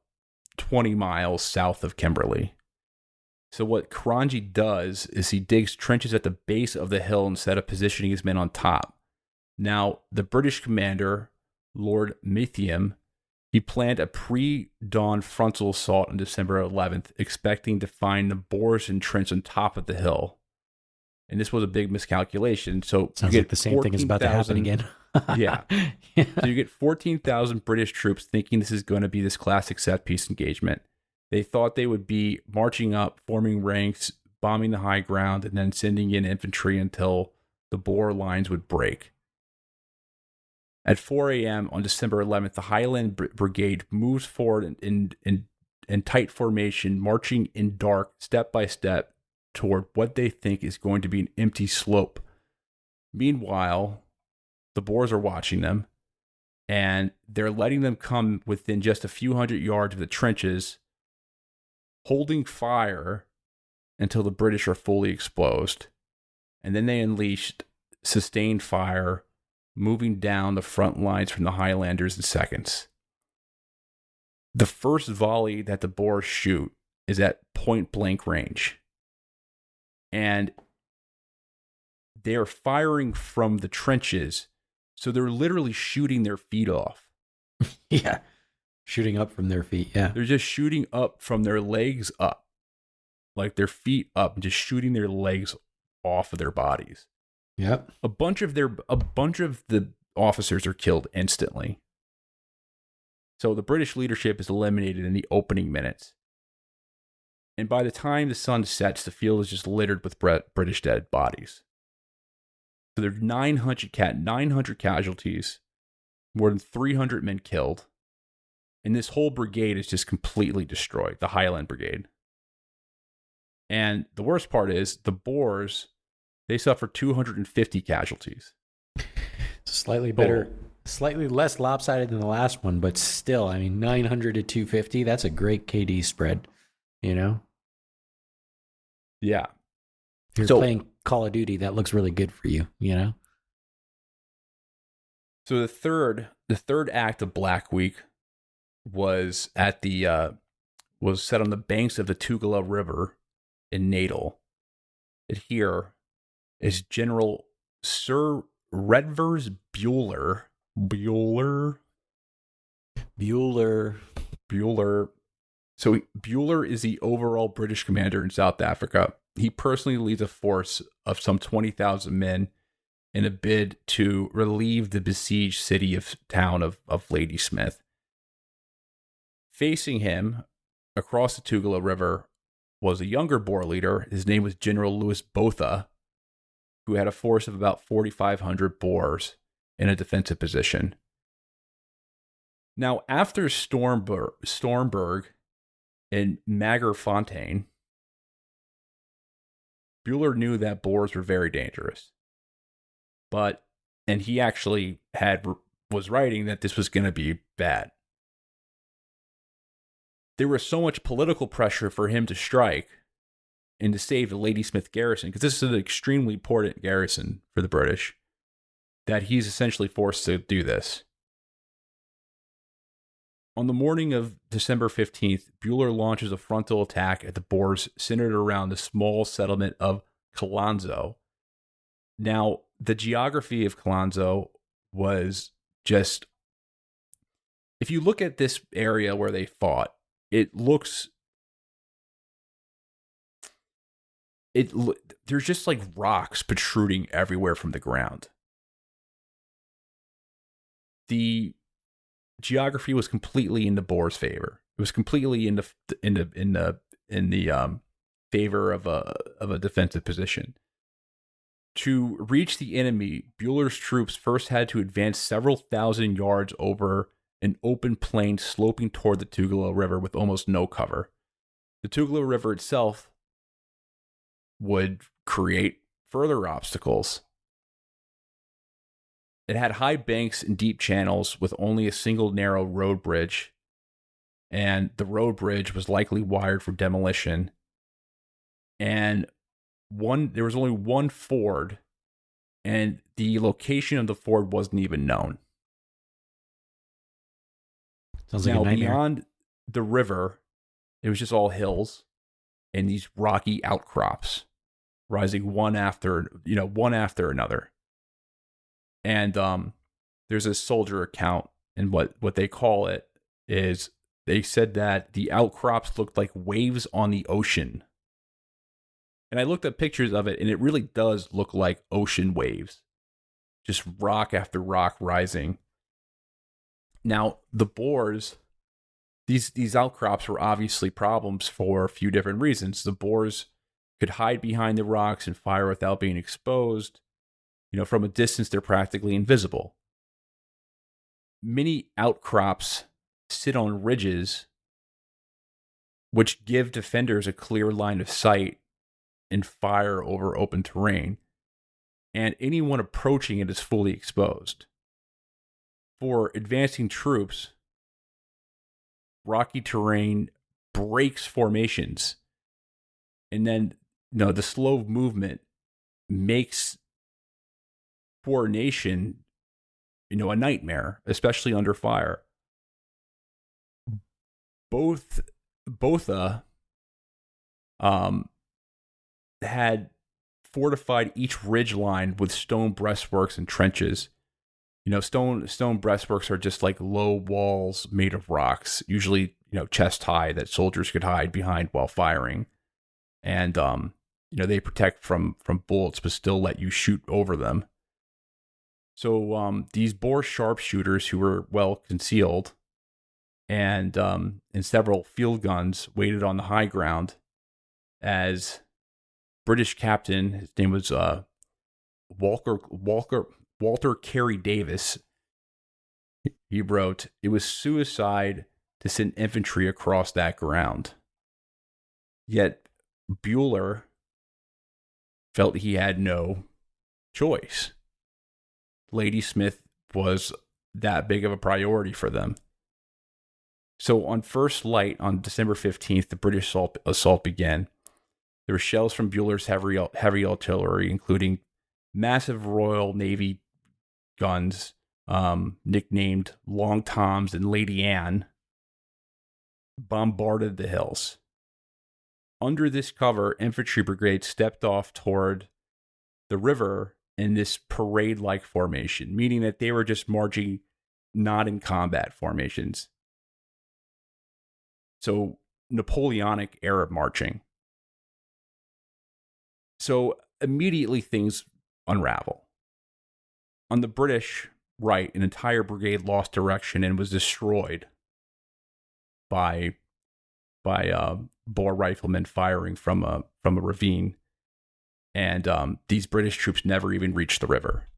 20 miles south of Kimberley. So what Cronje does is he digs trenches at the base of the hill instead of positioning his men on top. Now, the British commander, Lord Methuen, he planned a pre-dawn frontal assault on December 11th, expecting to find the Boers entrenched on top of the hill. And this was a big miscalculation. So sounds like the same thing is about to happen again. Yeah. So you get 14,000 British troops thinking this is going to be this classic set-piece engagement. They thought they would be marching up, forming ranks, bombing the high ground, and then sending in infantry until the Boer lines would break. At 4 a.m. on December 11th, the Highland Brigade moves forward in tight formation, marching in dark, step by step, toward what they think is going to be an empty slope. Meanwhile, the Boers are watching them, and they're letting them come within just a few hundred yards of the trenches, holding fire until the British are fully exposed. And then they unleashed sustained fire, moving down the front lines from the Highlanders in seconds. The first volley that the Boers shoot is at point blank range. And they're firing from the trenches, so they're literally shooting their feet off. Yeah. Shooting up from their feet, yeah. They're just shooting up from their legs up. Like their feet up, and just shooting their legs off of their bodies. Yep. A bunch of the officers are killed instantly. So the British leadership is eliminated in the opening minutes. And by the time the sun sets, the field is just littered with British dead bodies. So there's 900 casualties, more than 300 men killed. And this whole brigade is just completely destroyed, the Highland Brigade. And the worst part is the Boers, they suffer 250 casualties. Slightly better, slightly less lopsided than the last one, but still, I mean, 900 to 250, that's a great KD spread, you know? Yeah. If you're playing Call of Duty, that looks really good for you, you know? So the third act of Black Week was was set on the banks of the Tugela River in Natal. And here is General Sir Redvers Buller. So Buller is the overall British commander in South Africa. He personally leads a force of some 20,000 men in a bid to relieve the besieged town of Ladysmith. Facing him across the Tugela River was a younger Boer leader. His name was General Louis Botha, who had a force of about 4,500 Boers in a defensive position. Now, after Stormberg and Magerfontein, Bueller knew that Boers were very dangerous. And he actually was writing that this was going to be bad. There was so much political pressure for him to strike and to save the Ladysmith garrison, because this is an extremely important garrison for the British, that he's essentially forced to do this. On the morning of December 15th, Bueller launches a frontal attack at the Boers centered around the small settlement of Colenso. Now, the geography of Colenso was just... If you look at this area where they fought, there's just like rocks protruding everywhere from the ground. The geography was completely in the Boers' favor. It was completely in the favor of a defensive position. To reach the enemy, Bueller's troops first had to advance several thousand yards over an open plain sloping toward the Tugela River with almost no cover. The Tugela River itself would create further obstacles. It had high banks and deep channels with only a single narrow road bridge, and the road bridge was likely wired for demolition. And there was only one ford, and the location of the ford wasn't even known. Sounds like a nightmare. Beyond the river, it was just all hills and these rocky outcrops rising one after another. And there's a soldier account, and what they call it is, they said that the outcrops looked like waves on the ocean. And I looked at pictures of it, and it really does look like ocean waves. Just rock after rock rising. Now, the Boers, these outcrops were obviously problems for a few different reasons. The Boers could hide behind the rocks and fire without being exposed. From a distance, they're practically invisible. Many outcrops sit on ridges, which give defenders a clear line of sight and fire over open terrain, and anyone approaching it is fully exposed. For advancing troops, rocky terrain breaks formations, and then the slow movement makes coordination a nightmare, especially under fire. Botha had fortified each ridge line with stone breastworks and trenches. Stone breastworks are just like low walls made of rocks, usually, chest high, that soldiers could hide behind while firing. And, they protect from bullets, but still let you shoot over them. So these Boer sharpshooters, who were well concealed, and several field guns waited on the high ground as British captain, his name was Walter Carey Davis, he wrote, "It was suicide to send infantry across that ground." Yet Bueller felt he had no choice. Ladysmith was that big of a priority for them. So on first light on December 15th, the British assault began. There were shells from Bueller's heavy artillery, including massive Royal Navy guns, nicknamed Long Toms and Lady Anne, bombarded the hills. Under this cover, infantry brigades stepped off toward the river in this parade-like formation, meaning that they were just marching not in combat formations. So Napoleonic Arab marching. So immediately things unravel. On the British right, an entire brigade lost direction and was destroyed by Boer riflemen firing from a ravine. And these British troops never even reached the river.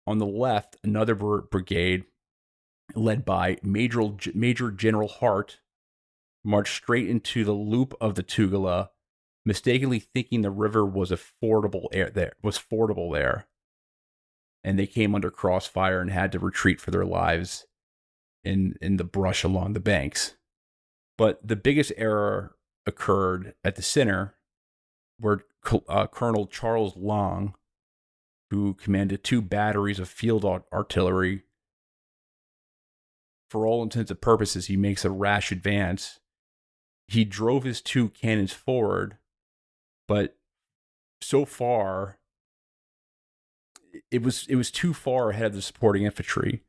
On the left, another brigade led by Major General Hart, marched straight into the loop of the Tugela, mistakenly thinking the river was fordable there, and they came under crossfire and had to retreat for their lives in the brush along the banks. But the biggest error occurred at the center, where Colonel Charles Long, who commanded 2 batteries of field artillery, for all intents and purposes, he makes a rash advance. He drove his 2 cannons forward, but so far, it was too far ahead of the supporting infantry.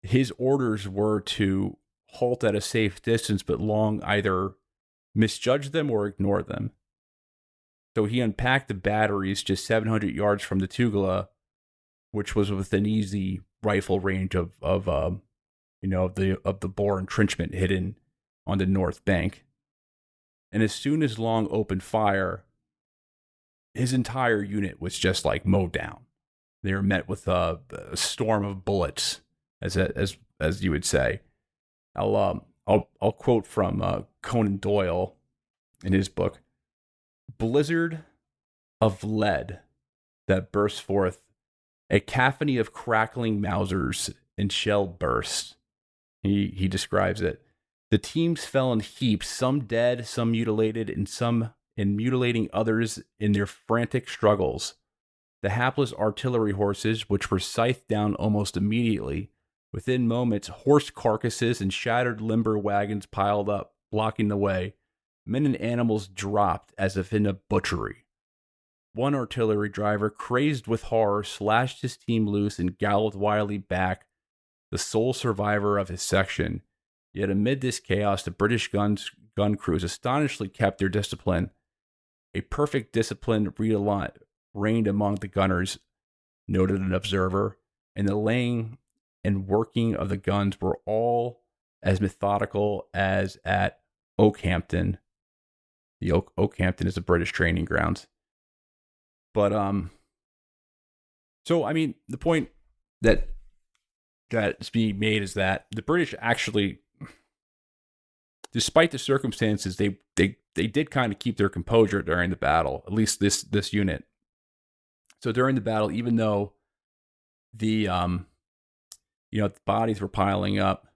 His orders were to halt at a safe distance, but Long either misjudged them or ignored them. So he unpacked the batteries just 700 yards from the Tugela, which was within easy rifle range of the Boer entrenchment hidden on the north bank. And as soon as Long opened fire, his entire unit was just like mowed down. They were met with a storm of bullets, as you would say. I'll quote from Conan Doyle in his book: "Blizzard of lead that burst forth, a cacophony of crackling Mausers and shell bursts." He describes it. "The teams fell in heaps, some dead, some mutilated, and some in mutilating others in their frantic struggles. The hapless artillery horses, which were scythed down almost immediately. Within moments, horse carcasses and shattered limber wagons piled up, blocking the way. Men and animals dropped as if in a butchery. One artillery driver, crazed with horror, slashed his team loose and galloped wildly back, the sole survivor of his section. Yet amid this chaos, the British gun crews astonishingly kept their discipline. A perfect discipline reigned among the gunners," noted an observer, "and the laying and working of the guns were all as methodical as at Oakhampton." The Oakhampton is a British training ground. But so I mean, the point that's being made is that the British actually, despite the circumstances, they did kind of keep their composure during the battle. At least this unit. So during the battle, even though the the bodies were piling up,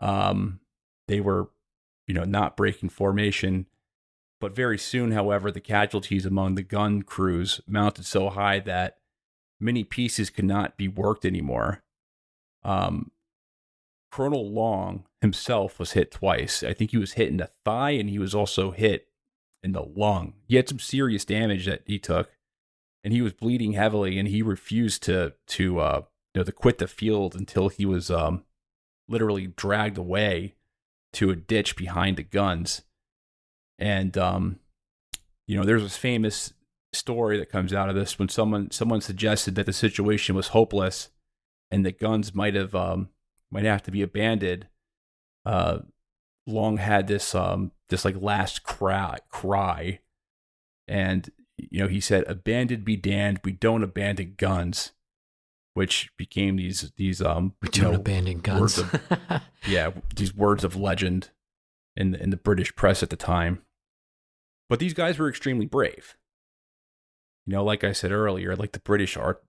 they were not breaking formation. But very soon, however, the casualties among the gun crews mounted so high that many pieces could not be worked anymore. Colonel Long himself was hit twice. I think he was hit in the thigh, and he was also hit in the lung. He had some serious damage that he took, and he was bleeding heavily, and he refused to quit the field until he was literally dragged away to a ditch behind the guns. And there's this famous story that comes out of this when someone suggested that the situation was hopeless and the guns might have to be abandoned. Long had this like last cry, and he said, "Abandoned be damned, we don't abandon guns," which became these we don't abandon guns. These words of legend in the British press at the time. But these guys were extremely brave. Like I said earlier, like the British are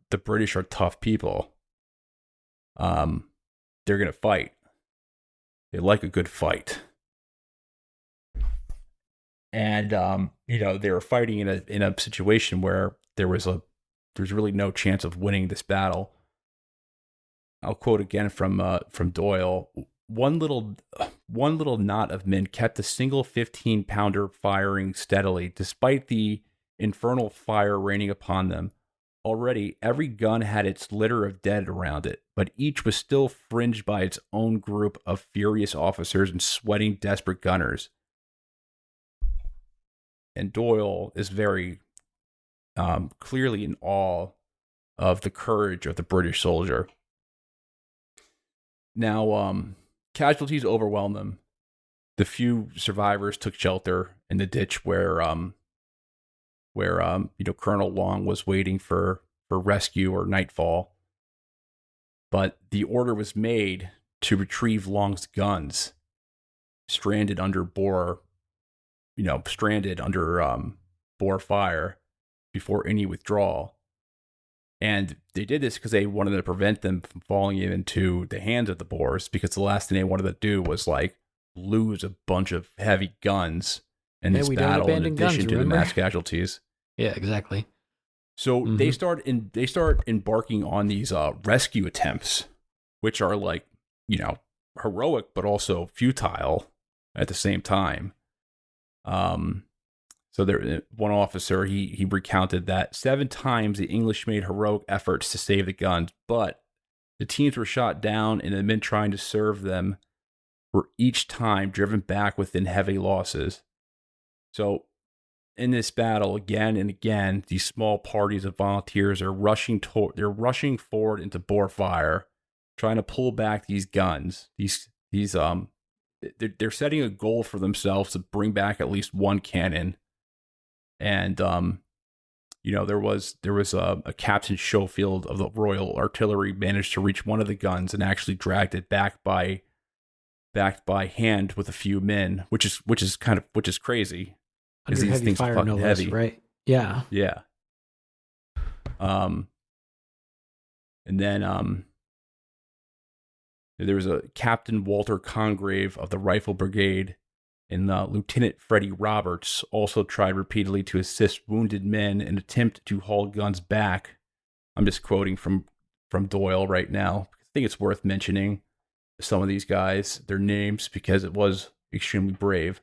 tough people. They're gonna fight. They like a good fight. And they were fighting in a situation where there's really no chance of winning this battle. I'll quote again from Doyle. One little knot of men kept a single 15-pounder firing steadily, despite the infernal fire raining upon them. Already, every gun had its litter of dead around it, but each was still fringed by its own group of furious officers and sweating, desperate gunners. And Doyle is very clearly in awe of the courage of the British soldier. Now, casualties overwhelmed them. The few survivors took shelter in the ditch where Colonel Long was waiting for rescue or nightfall. but the order was made to retrieve Long's guns, stranded under Boer Boer fire before any withdrawal. And they did this because they wanted to prevent them from falling into the hands of the Boers, because the last thing they wanted to do was like lose a bunch of heavy guns in this battle in addition to the mass casualties. Yeah, exactly. So they start embarking on these rescue attempts, which are like, heroic but also futile at the same time. So there, one officer, he recounted that 7 times the English made heroic efforts to save the guns, but the teams were shot down and the men trying to serve them were each time driven back within heavy losses. So in this battle, again and again, these small parties of volunteers are rushing forward into Boer fire, trying to pull back these guns. They're setting a goal for themselves to bring back at least one cannon. And there was a Captain Schofield of the Royal Artillery managed to reach one of the guns and actually dragged it back by hand with a few men, which is crazy. Under these things fire, are fucking heavy, right? Yeah. Yeah. And then there was a Captain Walter Congrave of the Rifle Brigade, and Lieutenant Freddie Roberts also tried repeatedly to assist wounded men in an attempt to haul guns back. I'm just quoting from Doyle right now. I think it's worth mentioning some of these guys, their names, because it was extremely brave.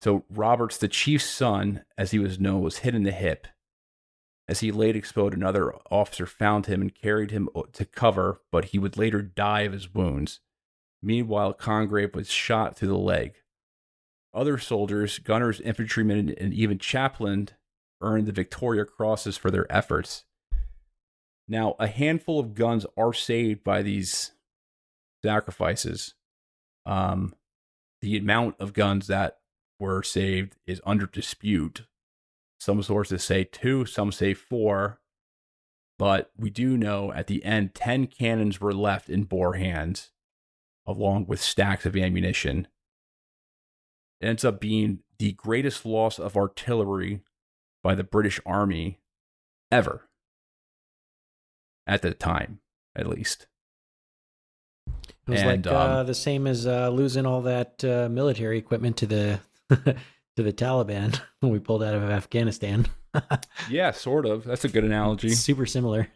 So Roberts, the chief's son, as he was known, was hit in the hip. As he laid exposed, another officer found him and carried him to cover, but he would later die of his wounds. Meanwhile, Congrave was shot through the leg. Other soldiers, gunners, infantrymen, and even chaplain earned the Victoria Crosses for their efforts. Now, a handful of guns are saved by these sacrifices. The amount of guns that were saved is under dispute. Some sources say 2, some say 4. But we do know at the end, 10 cannons were left in Boer hands, along with stacks of ammunition. It ends up being the greatest loss of artillery by the British Army ever. At the time, at least. It was the same as losing all that military equipment to the to the Taliban when we pulled out of Afghanistan. Yeah, sort of. That's a good analogy. It's super similar.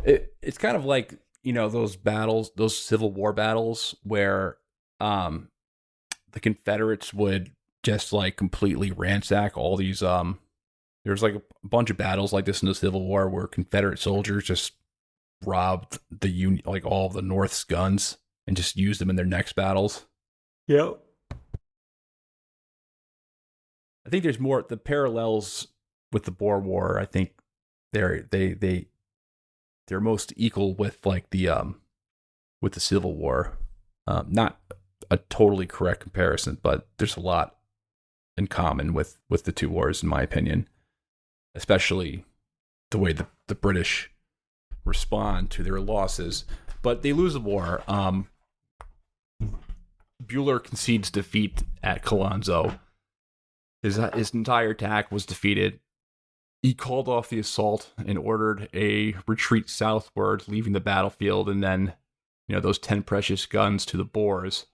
It's kind of like, those battles, those Civil War battles where the Confederates would just like completely ransack all these. There's like a bunch of battles like this in the Civil War where Confederate soldiers just robbed the Union, like all of the North's guns, and just used them in their next battles. Yep. I think there's more the parallels with the Boer War. I think they're most equal with like the Civil War. Not a totally correct comparison, but there's a lot in common with the two wars, in my opinion. Especially the way the British respond to their losses. But they lose the war. Bueller concedes defeat at Colenso. His entire attack was defeated. He called off the assault and ordered a retreat southward, leaving the battlefield, and then, those 10 precious guns to the Boers.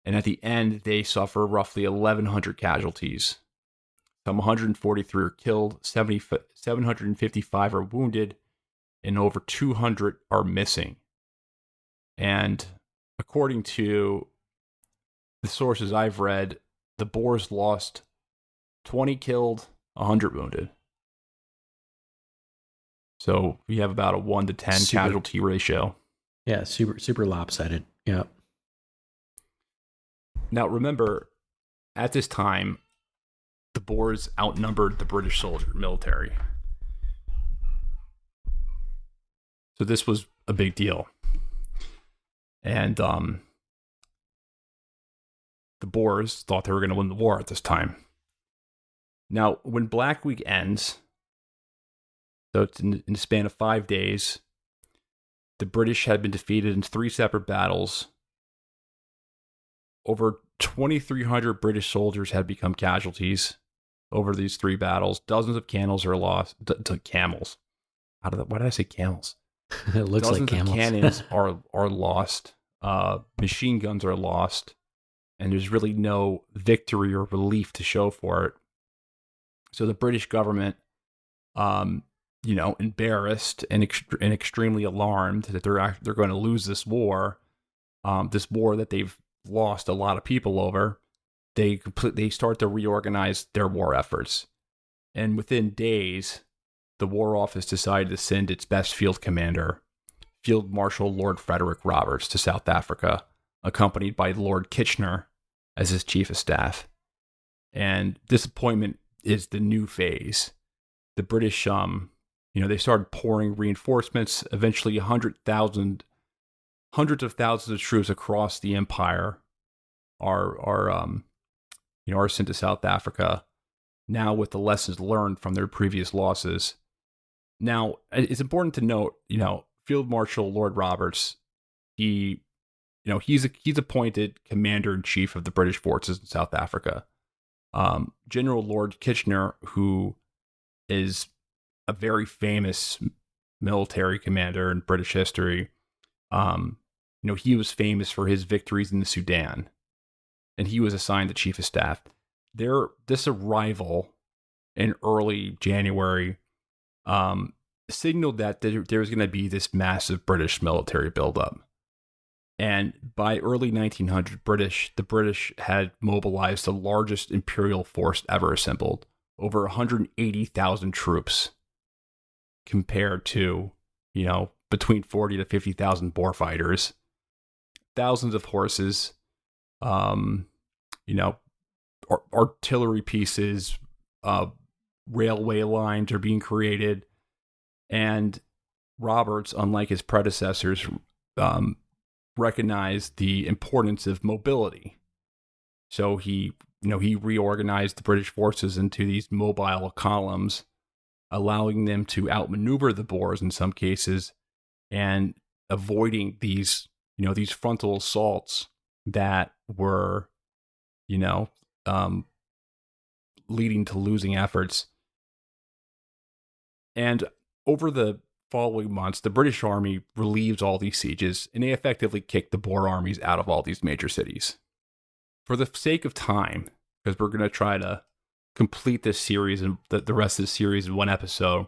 And at the end, they suffer roughly 1,100 casualties. Some 143 are killed, 755 are wounded, and over 200 are missing. And according to the sources I've read, the Boers lost 20 killed, 100 wounded. So we have about a 1 to 10 casualty ratio. Yeah, super lopsided. Yeah. Now remember, at this time, the Boers outnumbered the British military. So this was a big deal. And the Boers thought they were going to win the war at this time. Now, when Black Week ends, So it's in the span of 5 days. The British had been defeated in 3 separate battles. Over 2,300 British soldiers had become casualties over these 3 battles. Dozens of camels are lost. Camels. Why did I say camels? It looks Dozens like of camels. cannons are lost. Machine guns are lost. And there's really no victory or relief to show for it. So the British government, embarrassed and extremely alarmed that they're going to lose this war that they've lost a lot of people over, they start to reorganize their war efforts. And within days, the War Office decided to send its best field commander, Field Marshal Lord Frederick Roberts, to South Africa, accompanied by Lord Kitchener as his chief of staff. And this appointment is the new phase. The British, they started pouring reinforcements. Eventually, hundreds of thousands of troops across the empire are sent to South Africa. Now, with the lessons learned from their previous losses. Now, it's important to note, Field Marshal Lord Roberts, he's appointed commander in chief of the British forces in South Africa. General Lord Kitchener, who is a very famous military commander in British history, he was famous for his victories in the Sudan, and he was assigned the chief of staff. This arrival in early January signaled that there was going to be this massive British military buildup. And by early 1900, the British had mobilized the largest imperial force ever assembled, over 180,000 troops, compared to, between 40 to 50,000 Boer fighters, thousands of horses, artillery pieces, railway lines are being created. And Roberts, unlike his predecessors, recognized the importance of mobility. So he reorganized the British forces into these mobile columns, allowing them to outmaneuver the Boers in some cases, and avoiding these frontal assaults that were, leading to losing efforts. And over the following months, the British army relieves all these sieges, and they effectively kick the Boer armies out of all these major cities. For the sake of time, because we're going to try to complete this series and the rest of the series in one episode,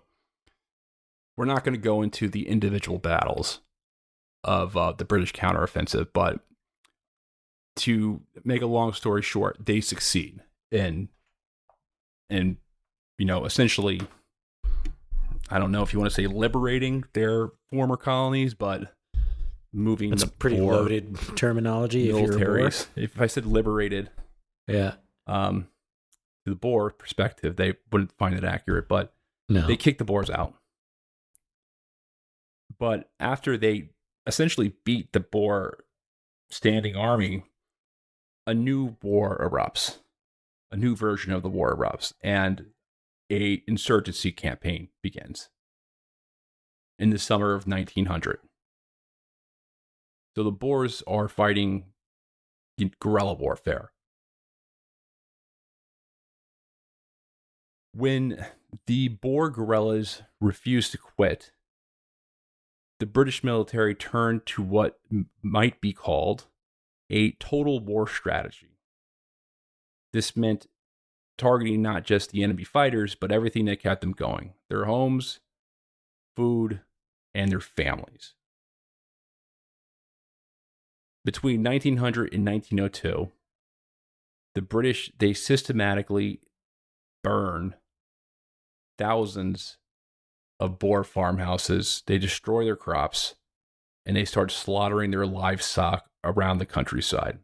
we're not going to go into the individual battles of the British counteroffensive, but to make a long story short, they succeed in essentially, I don't know if you want to say liberating their former colonies, but moving That's the pretty Boer loaded terminology. If you're a Boer. militaries. If I said liberated, Yeah. to the Boer perspective, they wouldn't find it accurate, but No. they kicked the Boers out. But after they essentially beat the Boer standing army, a new war erupts, a new version of the war erupts, and a insurgency campaign begins in the summer of 1900. So the Boers are fighting guerrilla warfare. When the Boer guerrillas refused to quit, the British military turned to what might be called a total war strategy. This meant targeting not just the enemy fighters, but everything that kept them going: their homes, food, and their families. Between 1900 and 1902, the British, they systematically burn thousands of Boer farmhouses. They destroy their crops, and they start slaughtering their livestock around the countryside.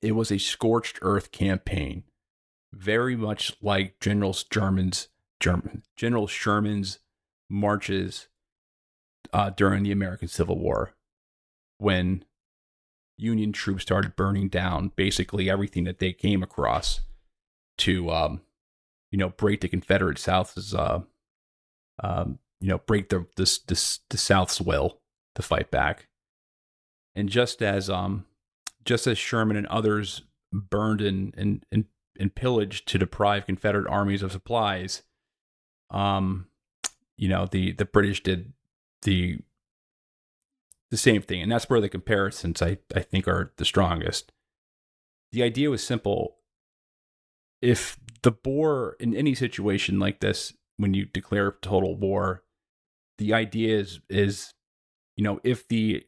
It was a scorched earth campaign, very much like General Sherman's marches during the American Civil War, when Union troops started burning down basically everything that they came across to, break the Confederate South's break the South's will to fight back. And just as Sherman and others burned and pillaged to deprive Confederate armies of supplies, the British did the same thing, and that's where the comparisons I think are the strongest. The idea was simple. If the Boer, in any situation like this, when you declare total war, the idea is if the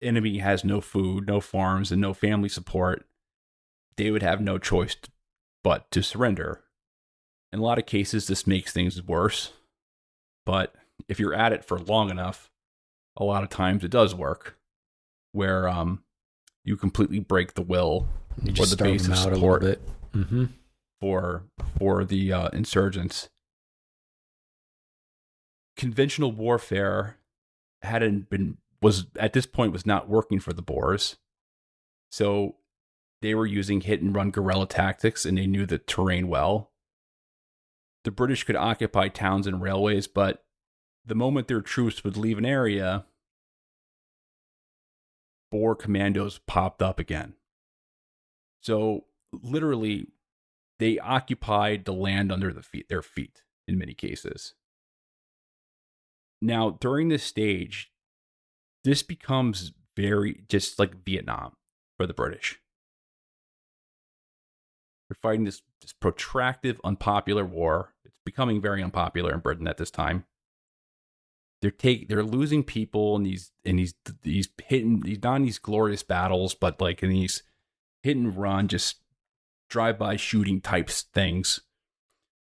enemy has no food, no farms, and no family support, they would have no choice but to surrender. In a lot of cases, this makes things worse, but if you're at it for long enough, a lot of times it does work, where you completely break the will or the base of support for the insurgents. Conventional warfare was not working for the Boers, so they were using hit and run guerrilla tactics, and they knew the terrain well. The British could occupy towns and railways, but the moment their troops would leave an area, Boer commandos popped up again. So literally, they occupied the land under their feet in many cases. Now, during this stage, this becomes very just like Vietnam for the British. They're fighting this protracted, unpopular war. It's becoming very unpopular in Britain at this time. They're losing people in these not in these glorious battles, but like in these hit and run, just drive-by shooting types things.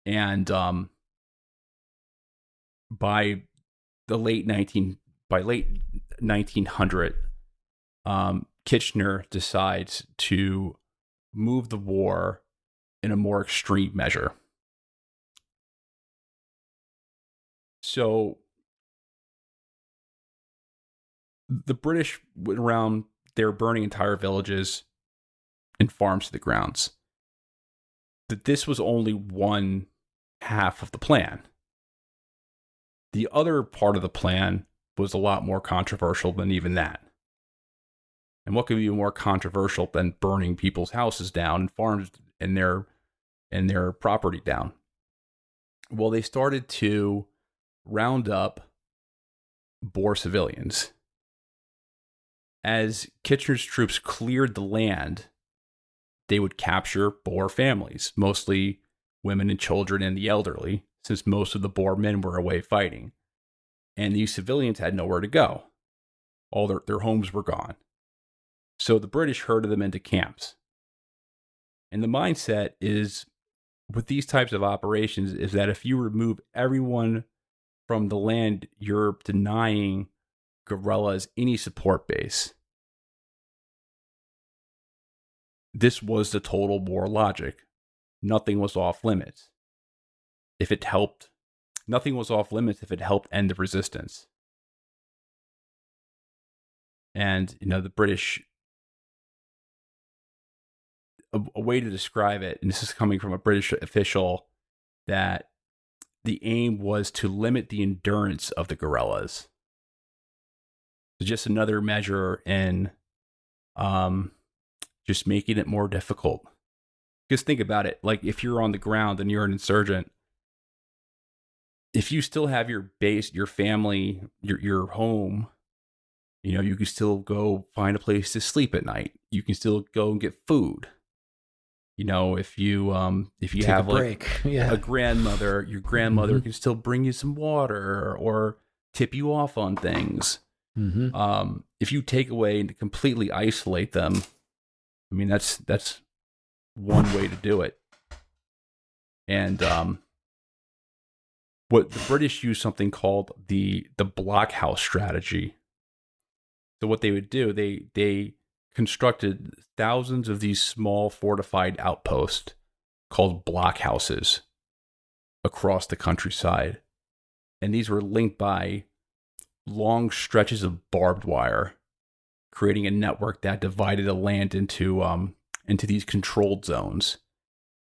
And by late 1900, Kitchener decides to move the war in a more extreme measure. So the British went around, they were burning entire villages and farms to the grounds. That this was only one half of the plan. The other part of the plan was a lot more controversial than even that. And what could be more controversial than burning people's houses down and farms and their property down? Well, they started to round up Boer civilians. As Kitchener's troops cleared the land, they would capture Boer families, mostly women and children and the elderly, since most of the Boer men were away fighting. And these civilians had nowhere to go. All their homes were gone. So the British herded them into camps. And the mindset is, with these types of operations, is that if you remove everyone from the land, you're denying guerrillas any support base. This was the total war logic. Nothing was off limits. Nothing was off limits if it helped end the resistance. And, the British, a way to describe it, and this is coming from a British official, that the aim was to limit the endurance of the guerrillas. So just another measure in just making it more difficult. Because think about it, like if you're on the ground and you're an insurgent, if you still have your base, your family, your home, you can still go find a place to sleep at night. You can still go and get food. If you Take have a break. a grandmother, your grandmother can still bring you some water or tip you off on things. If you take away and completely isolate them, I mean that's one way to do it. And what the British used something called the blockhouse strategy. So what they would do, they constructed thousands of these small fortified outposts called blockhouses across the countryside. And these were linked by long stretches of barbed wire, creating a network that divided the land into these controlled zones.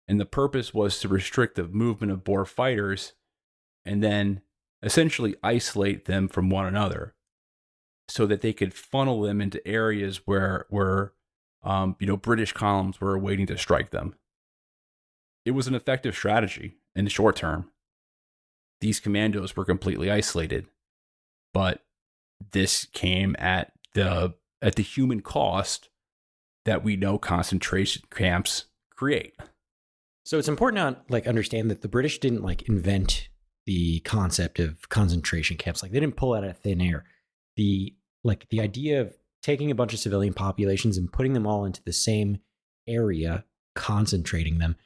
And the purpose was to restrict the movement of Boer fighters and then essentially isolate them from one another so that they could funnel them into areas where British columns were waiting to strike them. It was an effective strategy in the short term. These commandos were completely isolated, but this came at the human cost that we know concentration camps create. So it's important to understand that the British didn't invent the concept of concentration camps. They didn't pull it out of thin air. The idea of taking a bunch of civilian populations and putting them all into the same area, concentrating them,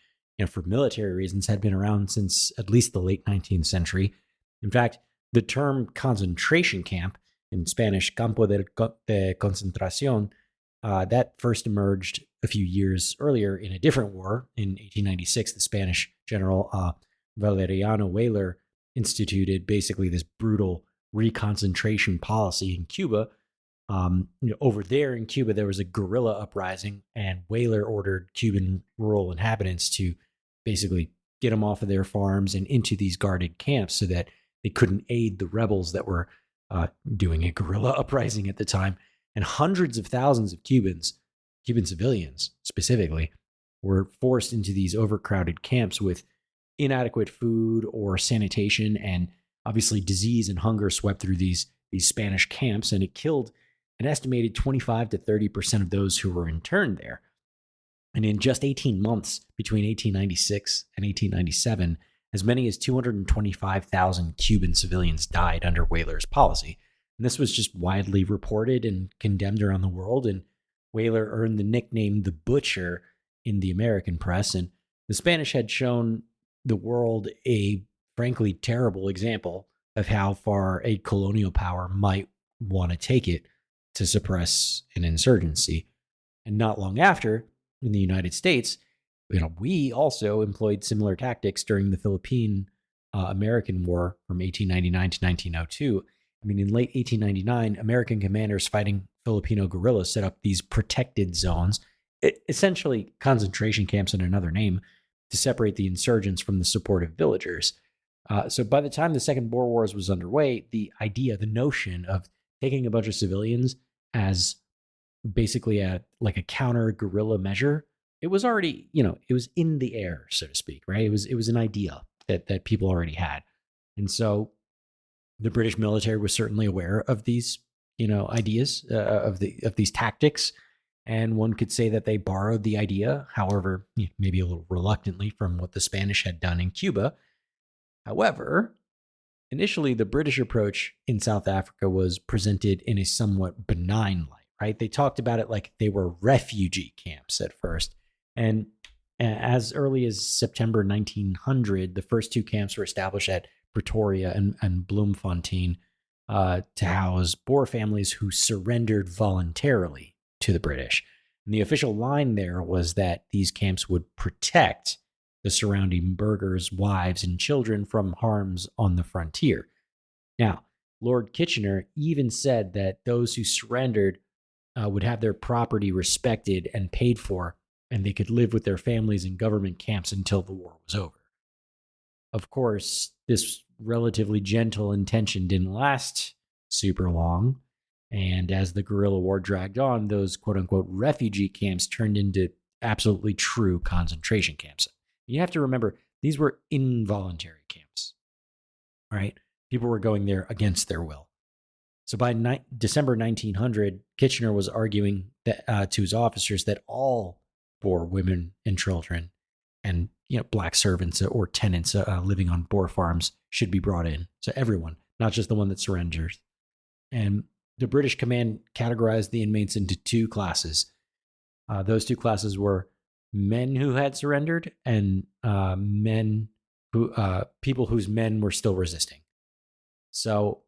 for military reasons, had been around since at least the late 19th century. In fact, the term concentration camp, in Spanish, campo de concentración, that first emerged a few years earlier in a different war. In 1896, the Spanish general Valeriano Weyler instituted basically this brutal reconcentration policy in Cuba. Over there in Cuba, there was a guerrilla uprising, and Weyler ordered Cuban rural inhabitants to basically get them off of their farms and into these guarded camps so that they couldn't aid the rebels that were doing a guerrilla uprising at the time. And hundreds of thousands of Cuban civilians specifically, were forced into these overcrowded camps with inadequate food or sanitation, and obviously disease and hunger swept through these Spanish camps, and it killed an estimated 25 to 30% of those who were interned there. And in just 18 months, between 1896 and 1897, as many as 225,000 Cuban civilians died under Weyler's policy. And this was just widely reported and condemned around the world. And Weyler earned the nickname the Butcher in the American press. And the Spanish had shown the world a frankly terrible example of how far a colonial power might want to take it to suppress an insurgency. And not long after, in the United States, we also employed similar tactics during the Philippine American War from 1899 to 1902. In late 1899, American commanders fighting Filipino guerrillas set up these protected zones, essentially concentration camps in another name, to separate the insurgents from the supportive villagers. So by the time the Second Boer Wars was underway, the notion of taking a bunch of civilians as basically a counter guerrilla measure, it was already, it was in the air, so to speak, right? It was an idea that people already had. And so the British military was certainly aware of these, ideas of these tactics. And one could say that they borrowed the idea, however, maybe a little reluctantly, from what the Spanish had done in Cuba. However, initially, the British approach in South Africa was presented in a somewhat benign light, right? They talked about it like they were refugee camps at first. And as early as September 1900, the first two camps were established at Pretoria and Bloemfontein to house Boer families who surrendered voluntarily to the British. And the official line there was that these camps would protect the surrounding burghers, wives, and children from harms on the frontier. Now, Lord Kitchener even said that those who surrendered would have their property respected and paid for, and they could live with their families in government camps until the war was over. Of course, this relatively gentle intention didn't last super long, and as the guerrilla war dragged on, those quote-unquote refugee camps turned into absolutely true concentration camps. You have to remember, these were involuntary camps, right? People were going there against their will. So by December 1900, Kitchener was arguing that, to his officers that all Boer women and children and black servants or tenants living on Boer farms should be brought in. So everyone, not just the one that surrenders. And the British command categorized the inmates into two classes. Those two classes were men who had surrendered and people whose men were still resisting. So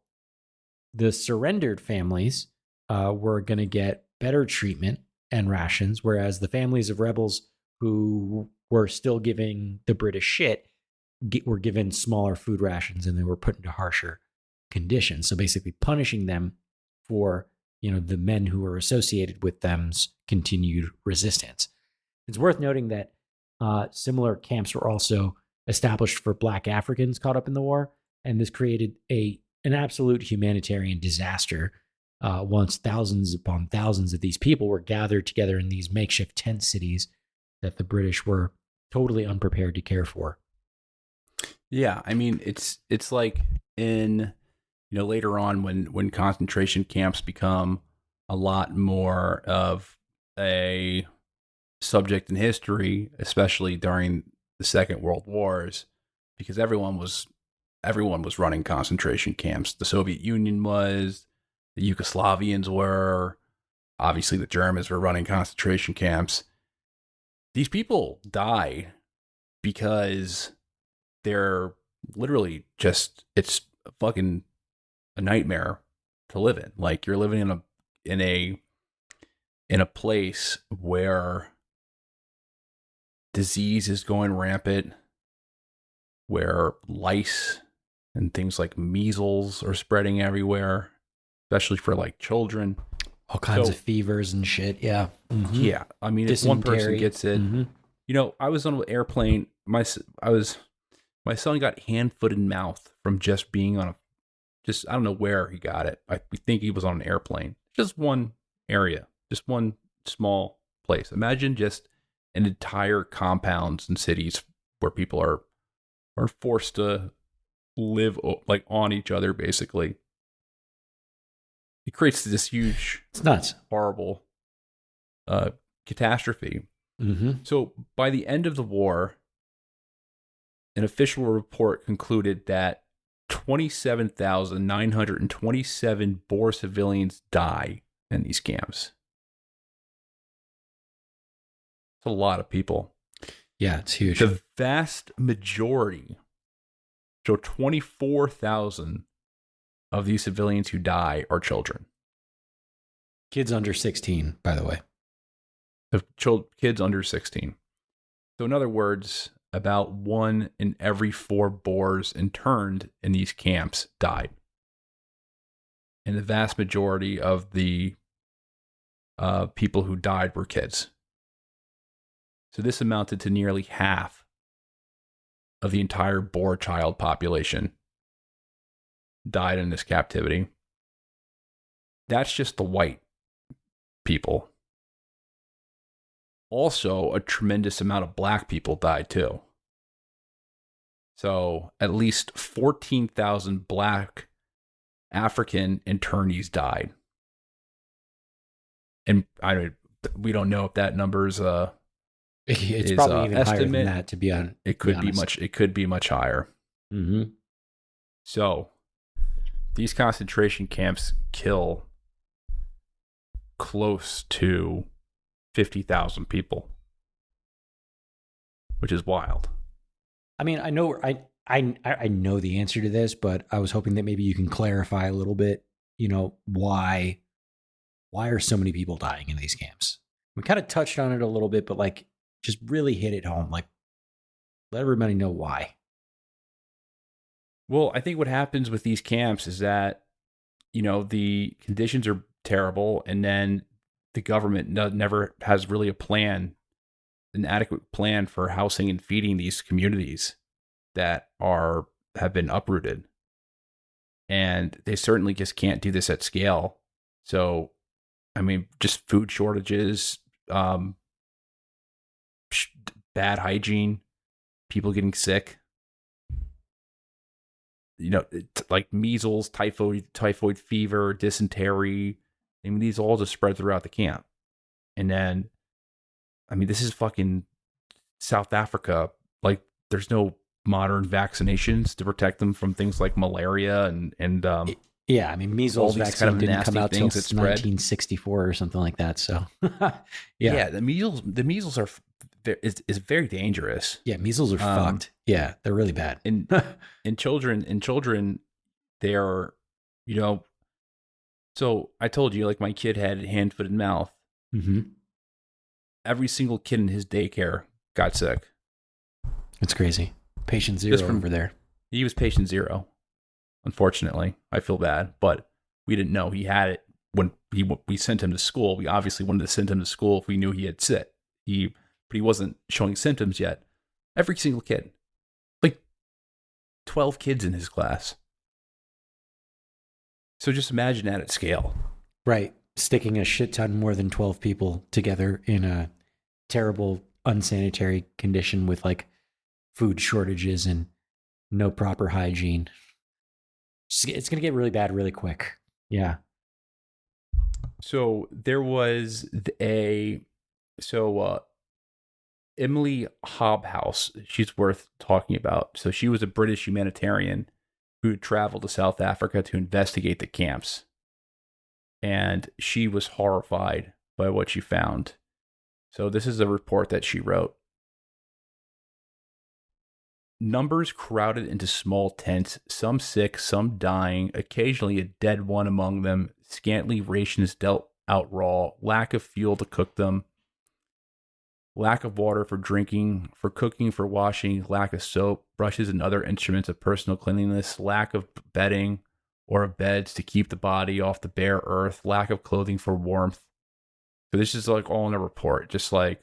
the surrendered families were going to get better treatment and rations, whereas the families of rebels who were still giving the British shit were given smaller food rations and they were put into harsher conditions. So basically punishing them for, the men who were associated with them's continued resistance. It's worth noting that similar camps were also established for Black Africans caught up in the war. And this created an absolute humanitarian disaster once thousands upon thousands of these people were gathered together in these makeshift tent cities that the British were totally unprepared to care for. Yeah, I mean it's like in later on when concentration camps become a lot more of a subject in history, especially during the Second World Wars, because everyone was running concentration camps. The Soviet Union was, the Yugoslavians were, obviously the Germans were running concentration camps. These people die because they're literally just, it's fucking a nightmare to live in. Like, you're living in a place where disease is going rampant, where lice and things like measles are spreading everywhere, especially for like children. All kinds of fevers and shit. Yeah. Mm-hmm. Yeah. I mean, if one person gets it, I was on an airplane. My son got hand, foot, and mouth from just being on I don't know where he got it. We think he was on an airplane. Just one area, just one small place. Imagine just an entire compounds and cities where people are forced to live like on each other, basically. It creates this huge, it's nuts, horrible catastrophe. Mm-hmm. So by the end of the war, an official report concluded that 27,927 Boer civilians die in these camps. It's a lot of people. Yeah, it's huge. The vast majority, so 24,000 of these civilians who die are children. Kids under 16, by the way. Kids under 16. So in other words, about 1 in every 4 Boers interned in these camps died. And the vast majority of the people who died were kids. So this amounted to nearly half of the entire Boer child population died in this captivity. That's just the white people. Also, a tremendous amount of black people died too. So at least 14,000 black African internees died. And we don't know if that number is it's probably even estimate. higher than that, to be honest. It could be much higher. Mm-hmm. So these concentration camps kill close to 50,000 people, which is wild. I mean, I know I know the answer to this, but I was hoping that maybe you can clarify a little bit. Why are so many people dying in these camps? We kind of touched on it a little bit, but like, just really hit it home. Like, let everybody know why. Well, I think what happens with these camps is that, the conditions are terrible, and then the government never has really an adequate plan for housing and feeding these communities that have been uprooted. And they certainly just can't do this at scale. So, I mean, just food shortages, bad hygiene, people getting sick, like measles, typhoid fever, dysentery. I mean, these all just spread throughout the camp. And then, I mean, this is fucking South Africa. Like, there's no modern vaccinations to protect them from things like malaria and yeah, I mean, measles vaccine didn't come out until 1964 or something like that. So, yeah, the measles is very dangerous. Yeah, measles are fucked. Yeah, they're really bad. And children, they are, So I told you, like, my kid had hand, foot, and mouth. Mm-hmm. Every single kid in his daycare got sick. It's crazy. Patient zero over there. He was patient zero. Unfortunately, I feel bad, but we didn't know he had it when we sent him to school. We obviously wanted to send him to school if we knew he had it. But he wasn't showing symptoms yet. Every single kid, like 12 kids in his class. So just imagine that at scale. Right. Sticking a shit ton more than 12 people together in a terrible, unsanitary condition with like food shortages and no proper hygiene. It's going to get really bad really quick. Yeah. So there was Emily Hobhouse, she's worth talking about. So she was a British humanitarian who traveled to South Africa to investigate the camps. And she was horrified by what she found. So this is a report that she wrote. Numbers crowded into small tents, some sick, some dying, occasionally a dead one among them, scantily rations dealt out raw, lack of fuel to cook them, lack of water for drinking, for cooking, for washing, lack of soap, brushes, and other instruments of personal cleanliness, lack of bedding or of beds to keep the body off the bare earth, lack of clothing for warmth. So this is like all in a report, just like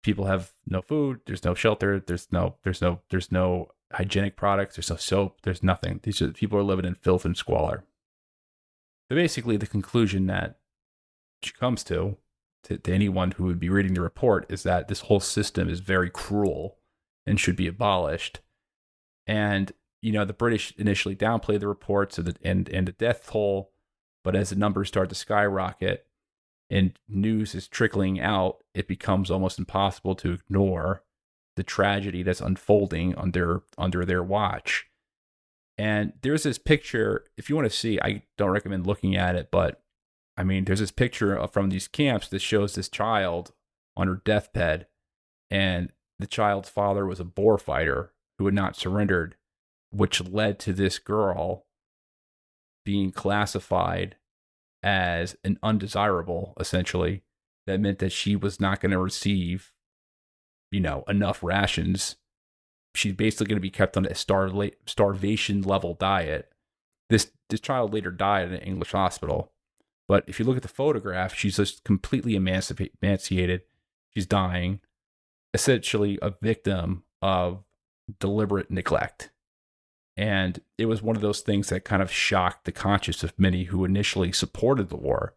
people have no food, there's no shelter, there's no hygienic products, there's no soap, there's nothing. People are living in filth and squalor. So basically the conclusion that she comes to anyone who would be reading the report is that this whole system is very cruel and should be abolished. And, the British initially downplayed the reports of and the death toll, but as the numbers start to skyrocket and news is trickling out, it becomes almost impossible to ignore the tragedy that's unfolding under their watch. And there's this picture, if you want to see, I don't recommend looking at it, but I mean, there's this picture from these camps that shows this child on her deathbed, and the child's father was a Boer fighter who had not surrendered, which led to this girl being classified as an undesirable, essentially. That meant that she was not going to receive, enough rations. She's basically going to be kept on a starvation level diet. This child later died in an English hospital. But if you look at the photograph, she's just completely emaciated. She's dying, essentially a victim of deliberate neglect. And it was one of those things that kind of shocked the conscience of many who initially supported the war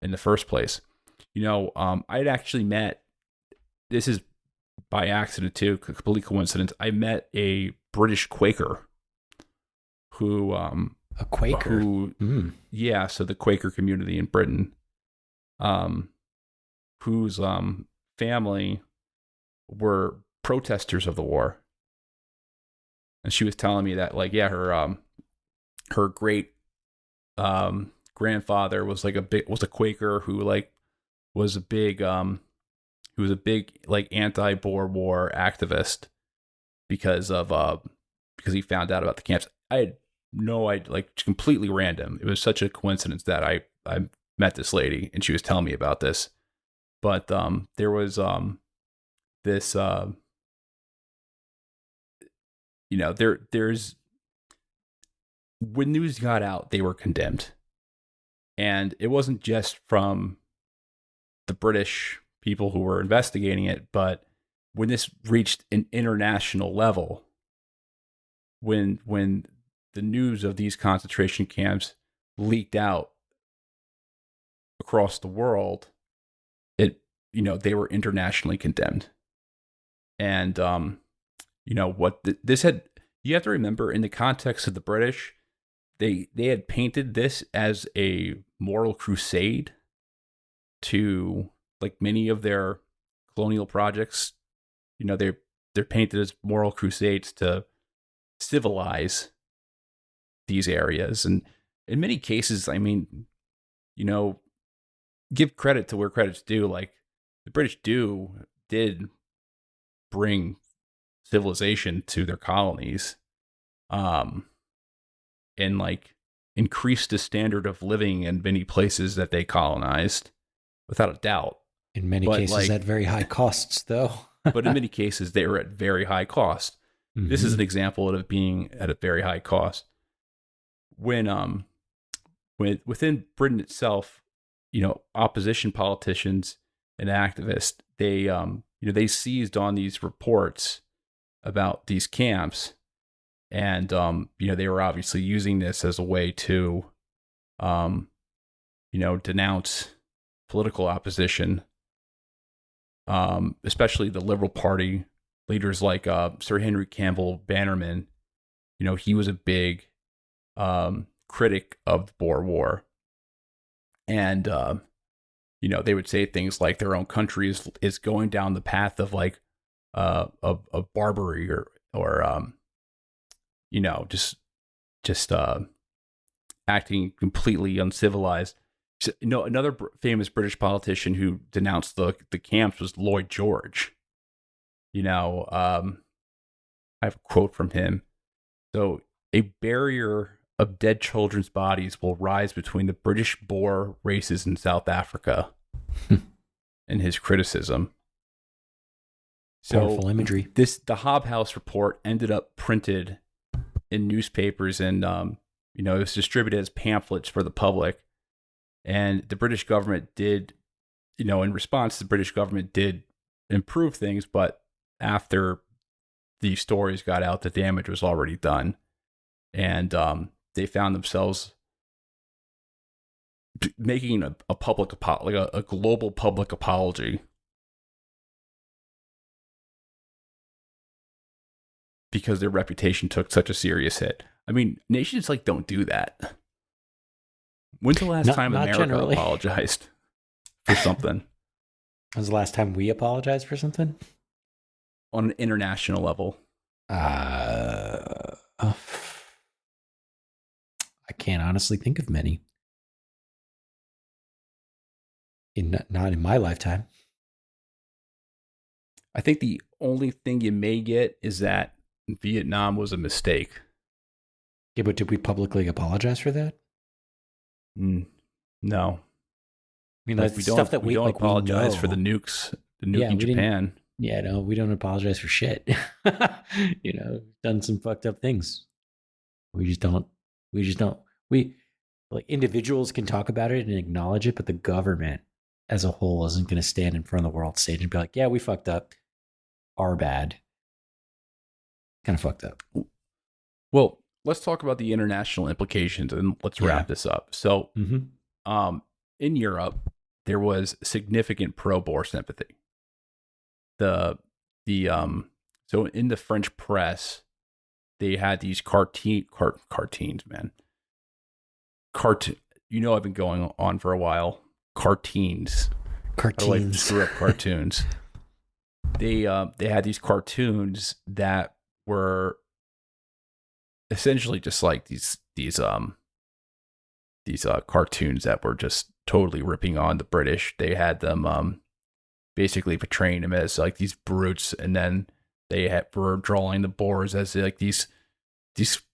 in the first place. I'd actually met, this is by accident too, complete coincidence. I met a British Quaker who, a Quaker? Yeah, so the Quaker community in Britain, whose family were protesters of the war. And she was telling me that, her great grandfather was a Quaker who was a big anti-Boer War activist because he found out about the camps. I had no idea, completely random. It was such a coincidence that I met this lady and she was telling me about this. But there was this there's when news got out, they were condemned. And it wasn't just from the British people who were investigating it, but when this reached an international level, when the news of these concentration camps leaked out across the world, they were internationally condemned. And you have to remember, in the context of the British, they had painted this as a moral crusade to, like many of their colonial projects, they're painted as moral crusades to civilize these areas. And in many cases, give credit to where credit's due. Like, the British did bring civilization to their colonies, and increase the standard of living in many places that they colonized, without a doubt. In many cases at very high costs, though. But in many cases, they were at very high cost. Mm-hmm. This is an example of being at a very high cost. When within Britain itself, opposition politicians and activists, they seized on these reports about these camps, And they were obviously using this as a way to denounce political opposition, especially the Liberal Party leaders like Sir Henry Campbell Bannerman. He was a big critic of the Boer War. And, they would say things like their own country is going down the path of like of Barbary or just acting completely uncivilized. So, another famous British politician who denounced the camps was Lloyd George. I have a quote from him. So, a barrier of dead children's bodies will rise between the British Boer races in South Africa. In his criticism. So powerful imagery. The Hobhouse report ended up printed in newspapers, and it was distributed as pamphlets for the public. And the British government did, in response, the British government did improve things, but after the stories got out, the damage was already done, and they found themselves making a public like a global public apology because their reputation took such a serious hit. I mean, nations like don't do that. When's the last time America apologized for something? When's the last time we apologized for something? On an international level. I can't honestly think of many. Not in my lifetime. I think the only thing you may get is that Vietnam was a mistake. Yeah, but did we publicly apologize for that? No. I mean, that's stuff that we don't like, apologize for the nukes, nuking Japan. Yeah, no, we don't apologize for shit. Done some fucked up things. We just don't. We like individuals can talk about it and acknowledge it, but the government as a whole isn't going to stand in front of the world stage and be like, yeah, we fucked up. Our bad. Kind of fucked up. Well, let's talk about the international implications and let's wrap this up. So, in Europe, there was significant pro-Boer sympathy. So in the French press, they had these cartoons, man. I've been going on for a while. Cartoons. I like to screw up cartoons. They had these cartoons that were essentially just like these cartoons that were just totally ripping on the British. They had them basically portraying them as like these brutes, and then were drawing the Boers as like these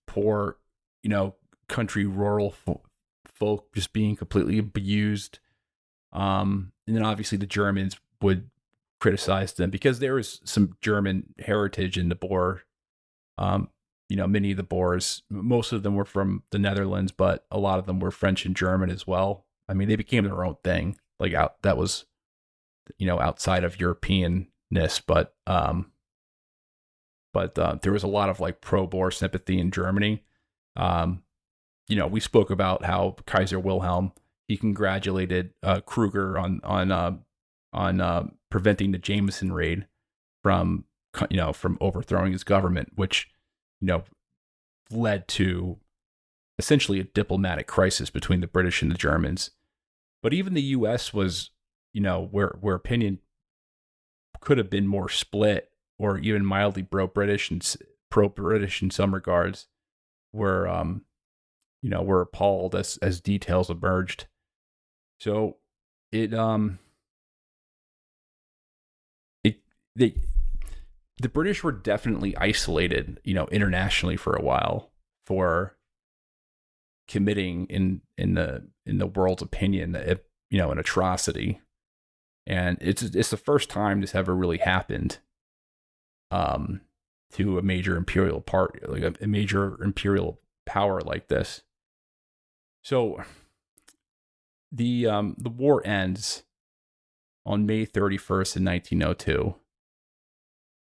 poor, country rural folk just being completely abused. And then obviously the Germans would criticize them because there was some German heritage in the Boer. Many of the Boers, most of them were from the Netherlands, but a lot of them were French and German as well. I mean, they became their own thing, like that was, outside of Europeanness, but there was a lot of like pro-Boer sympathy in Germany. We spoke about how Kaiser Wilhelm, he congratulated Kruger on preventing the Jameson raid from overthrowing his government, which led to essentially a diplomatic crisis between the British and the Germans. But even the U.S. was, where opinion could have been more split or even mildly pro-British in some regards, were appalled as details emerged. So the British were definitely isolated, internationally for a while for committing in the world's opinion, an atrocity. And it's the first time this ever really happened to a major imperial like a major imperial power like this. So the war ends on May 31st in 1902.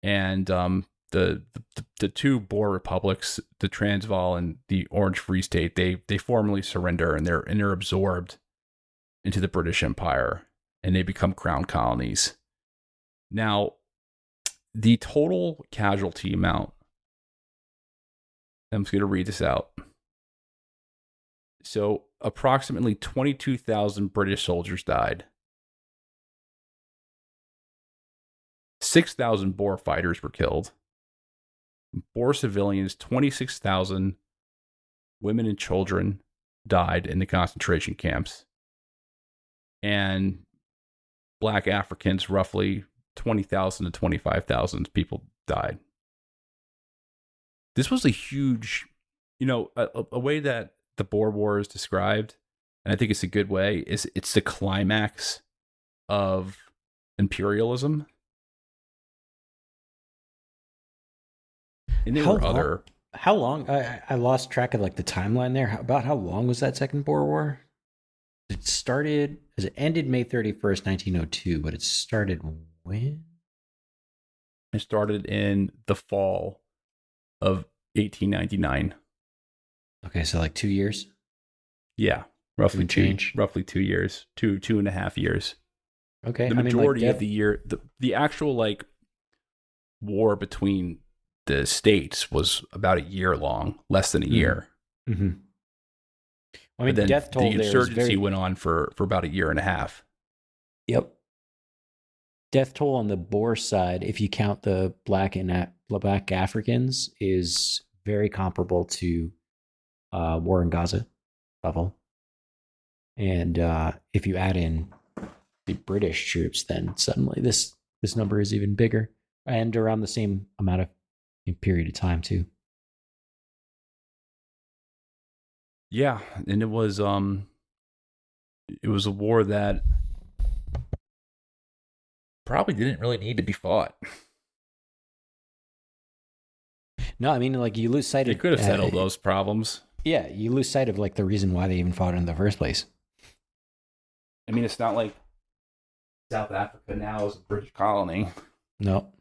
And the two Boer republics, the Transvaal and the Orange Free State, they formally surrender, and they're absorbed into the British Empire, and they become crown colonies. Now, the total casualty amount, I'm just going to read this out. So, approximately 22,000 British soldiers died. 6,000 Boer fighters were killed. Boer civilians, 26,000 women and children died in the concentration camps. And Black Africans, roughly 20,000 to 25,000 people died. This was a huge, a way that the Boer Wars described, and I think it's a good way, is it's the climax of imperialism. And there were other. How long? I lost track of like the timeline there. About how long was that Second Boer War? It ended May 31st, 1902, but it started when? It started in the fall of 1899. Okay, so like 2 years? Yeah, roughly change. Roughly 2 years, 2.5 years. Okay, the majority of the year, the actual like war between the states was about a year long, less than a year. Mm-hmm. I mean, death toll the insurgency went on for about a year and a half. Yep. Death toll on the Boer side, if you count the black Africans, is very comparable to war in Gaza level. And if you add in the British troops, then suddenly this number is even bigger, and around the same amount of period of time too. Yeah, and it was a war that probably didn't really need to be fought. No, I mean, like, you lose sight of... They could have settled those problems. Yeah, you lose sight of like the reason why they even fought in the first place. I mean, it's not like South Africa now is a British colony. No.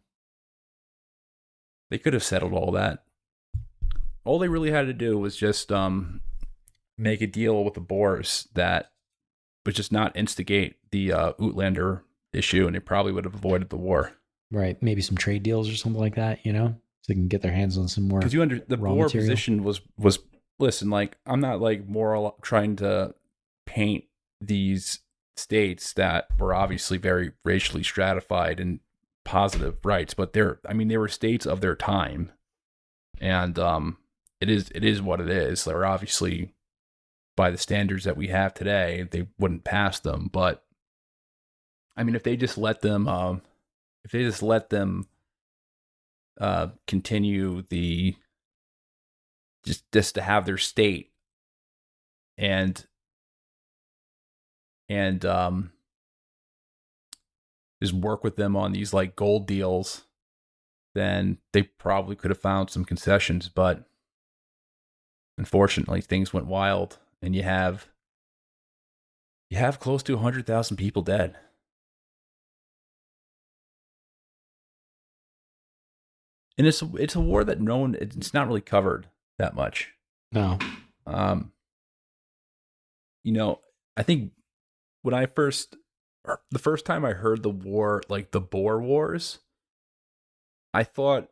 They could have settled all that. All they really had to do was just make a deal with the Boers that would just not instigate the Uitlander issue, and they probably would have avoided the war. Right. Maybe some trade deals or something like that, so they can get their hands on some more. Because the Boer position was listen, like, I'm not like moral trying to paint these states that were obviously very racially stratified and positive rights, but they were states of their time, and it is what it is. They're obviously, by the standards that we have today, they wouldn't pass them. But I mean, if they just let them continue the just to have their state and just work with them on these like gold deals, then they probably could have found some concessions. But unfortunately, things went wild, and you have close to 100,000 people dead. And it's a war that it's not really covered that much. No. I think the first time I heard the war, like the Boer Wars, I thought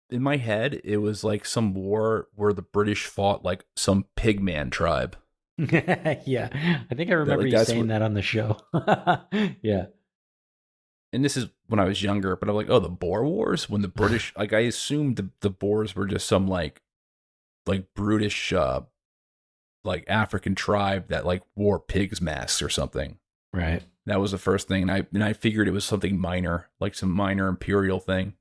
in my head it was like some war where the British fought like some pigman tribe. Yeah, I think I remember you saying that on the show. Yeah. And this is when I was younger, but I'm like, oh, the Boer Wars? When the British, like, I assumed the Boers were just some like brutish, like African tribe that like wore pigs' masks or something. Right. That was the first thing, and I figured it was something minor, like some minor imperial thing.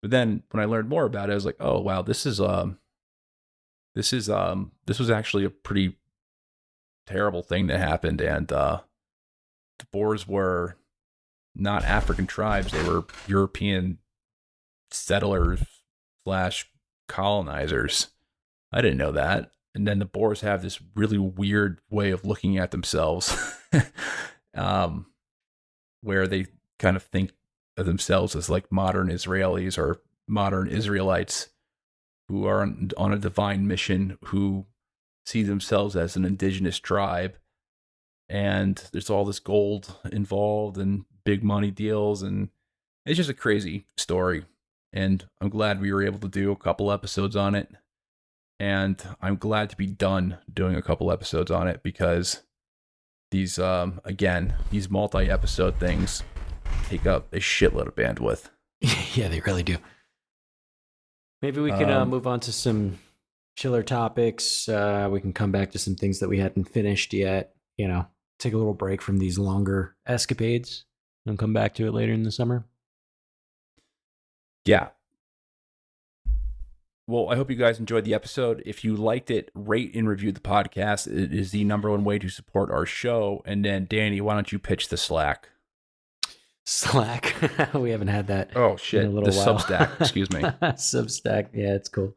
But then when I learned more about it, I was like, oh wow, this was actually a pretty terrible thing that happened, and the Boers were not African tribes; they were European settlers / colonizers. I didn't know that. And then the Boers have this really weird way of looking at themselves, where they kind of think of themselves as like modern Israelis or modern Israelites who are on a divine mission, who see themselves as an indigenous tribe. And there's all this gold involved and big money deals. And it's just a crazy story. And I'm glad we were able to do a couple episodes on it. And I'm glad to be done doing a couple episodes on it, because these, again, these multi-episode things take up a shitload of bandwidth. Yeah, they really do. Maybe we can move on to some chiller topics. We can come back to some things that we hadn't finished yet. Take a little break from these longer escapades and come back to it later in the summer. Yeah. Well, I hope you guys enjoyed the episode. If you liked it, rate and review the podcast. It is the number one way to support our show. And then, Danny, why don't you pitch the Slack? Slack. We haven't had that. Oh shit! In a little while. Substack. Excuse me. Substack. Yeah, it's cool.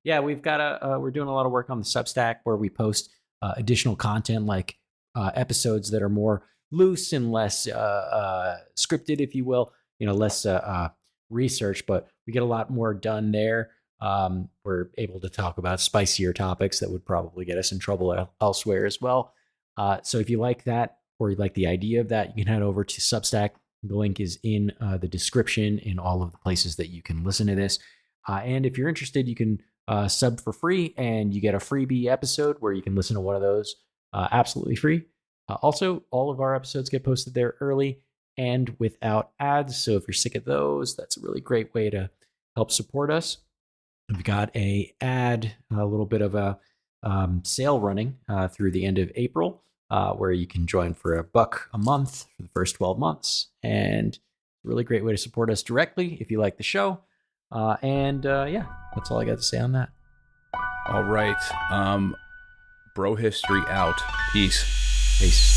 Yeah, we've got we're doing a lot of work on the Substack where we post additional content, like episodes that are more loose and less scripted, if you will. Less research, but we get a lot more done there. We're able to talk about spicier topics that would probably get us in trouble elsewhere as well. So if you like that, or you like the idea of that, you can head over to Substack. The link is in the description in all of the places that you can listen to this. And if you're interested, you can sub for free, and you get a freebie episode where you can listen to one of those absolutely free. Also, all of our episodes get posted there early and without ads. So if you're sick of those, that's a really great way to help support us. We've got a little bit of a sale running through the end of April, where you can join for $1 a month for the first 12 months. And it's a really great way to support us directly if you like the show. Yeah, that's all I got to say on that. All right. Bro history out. Peace. Peace.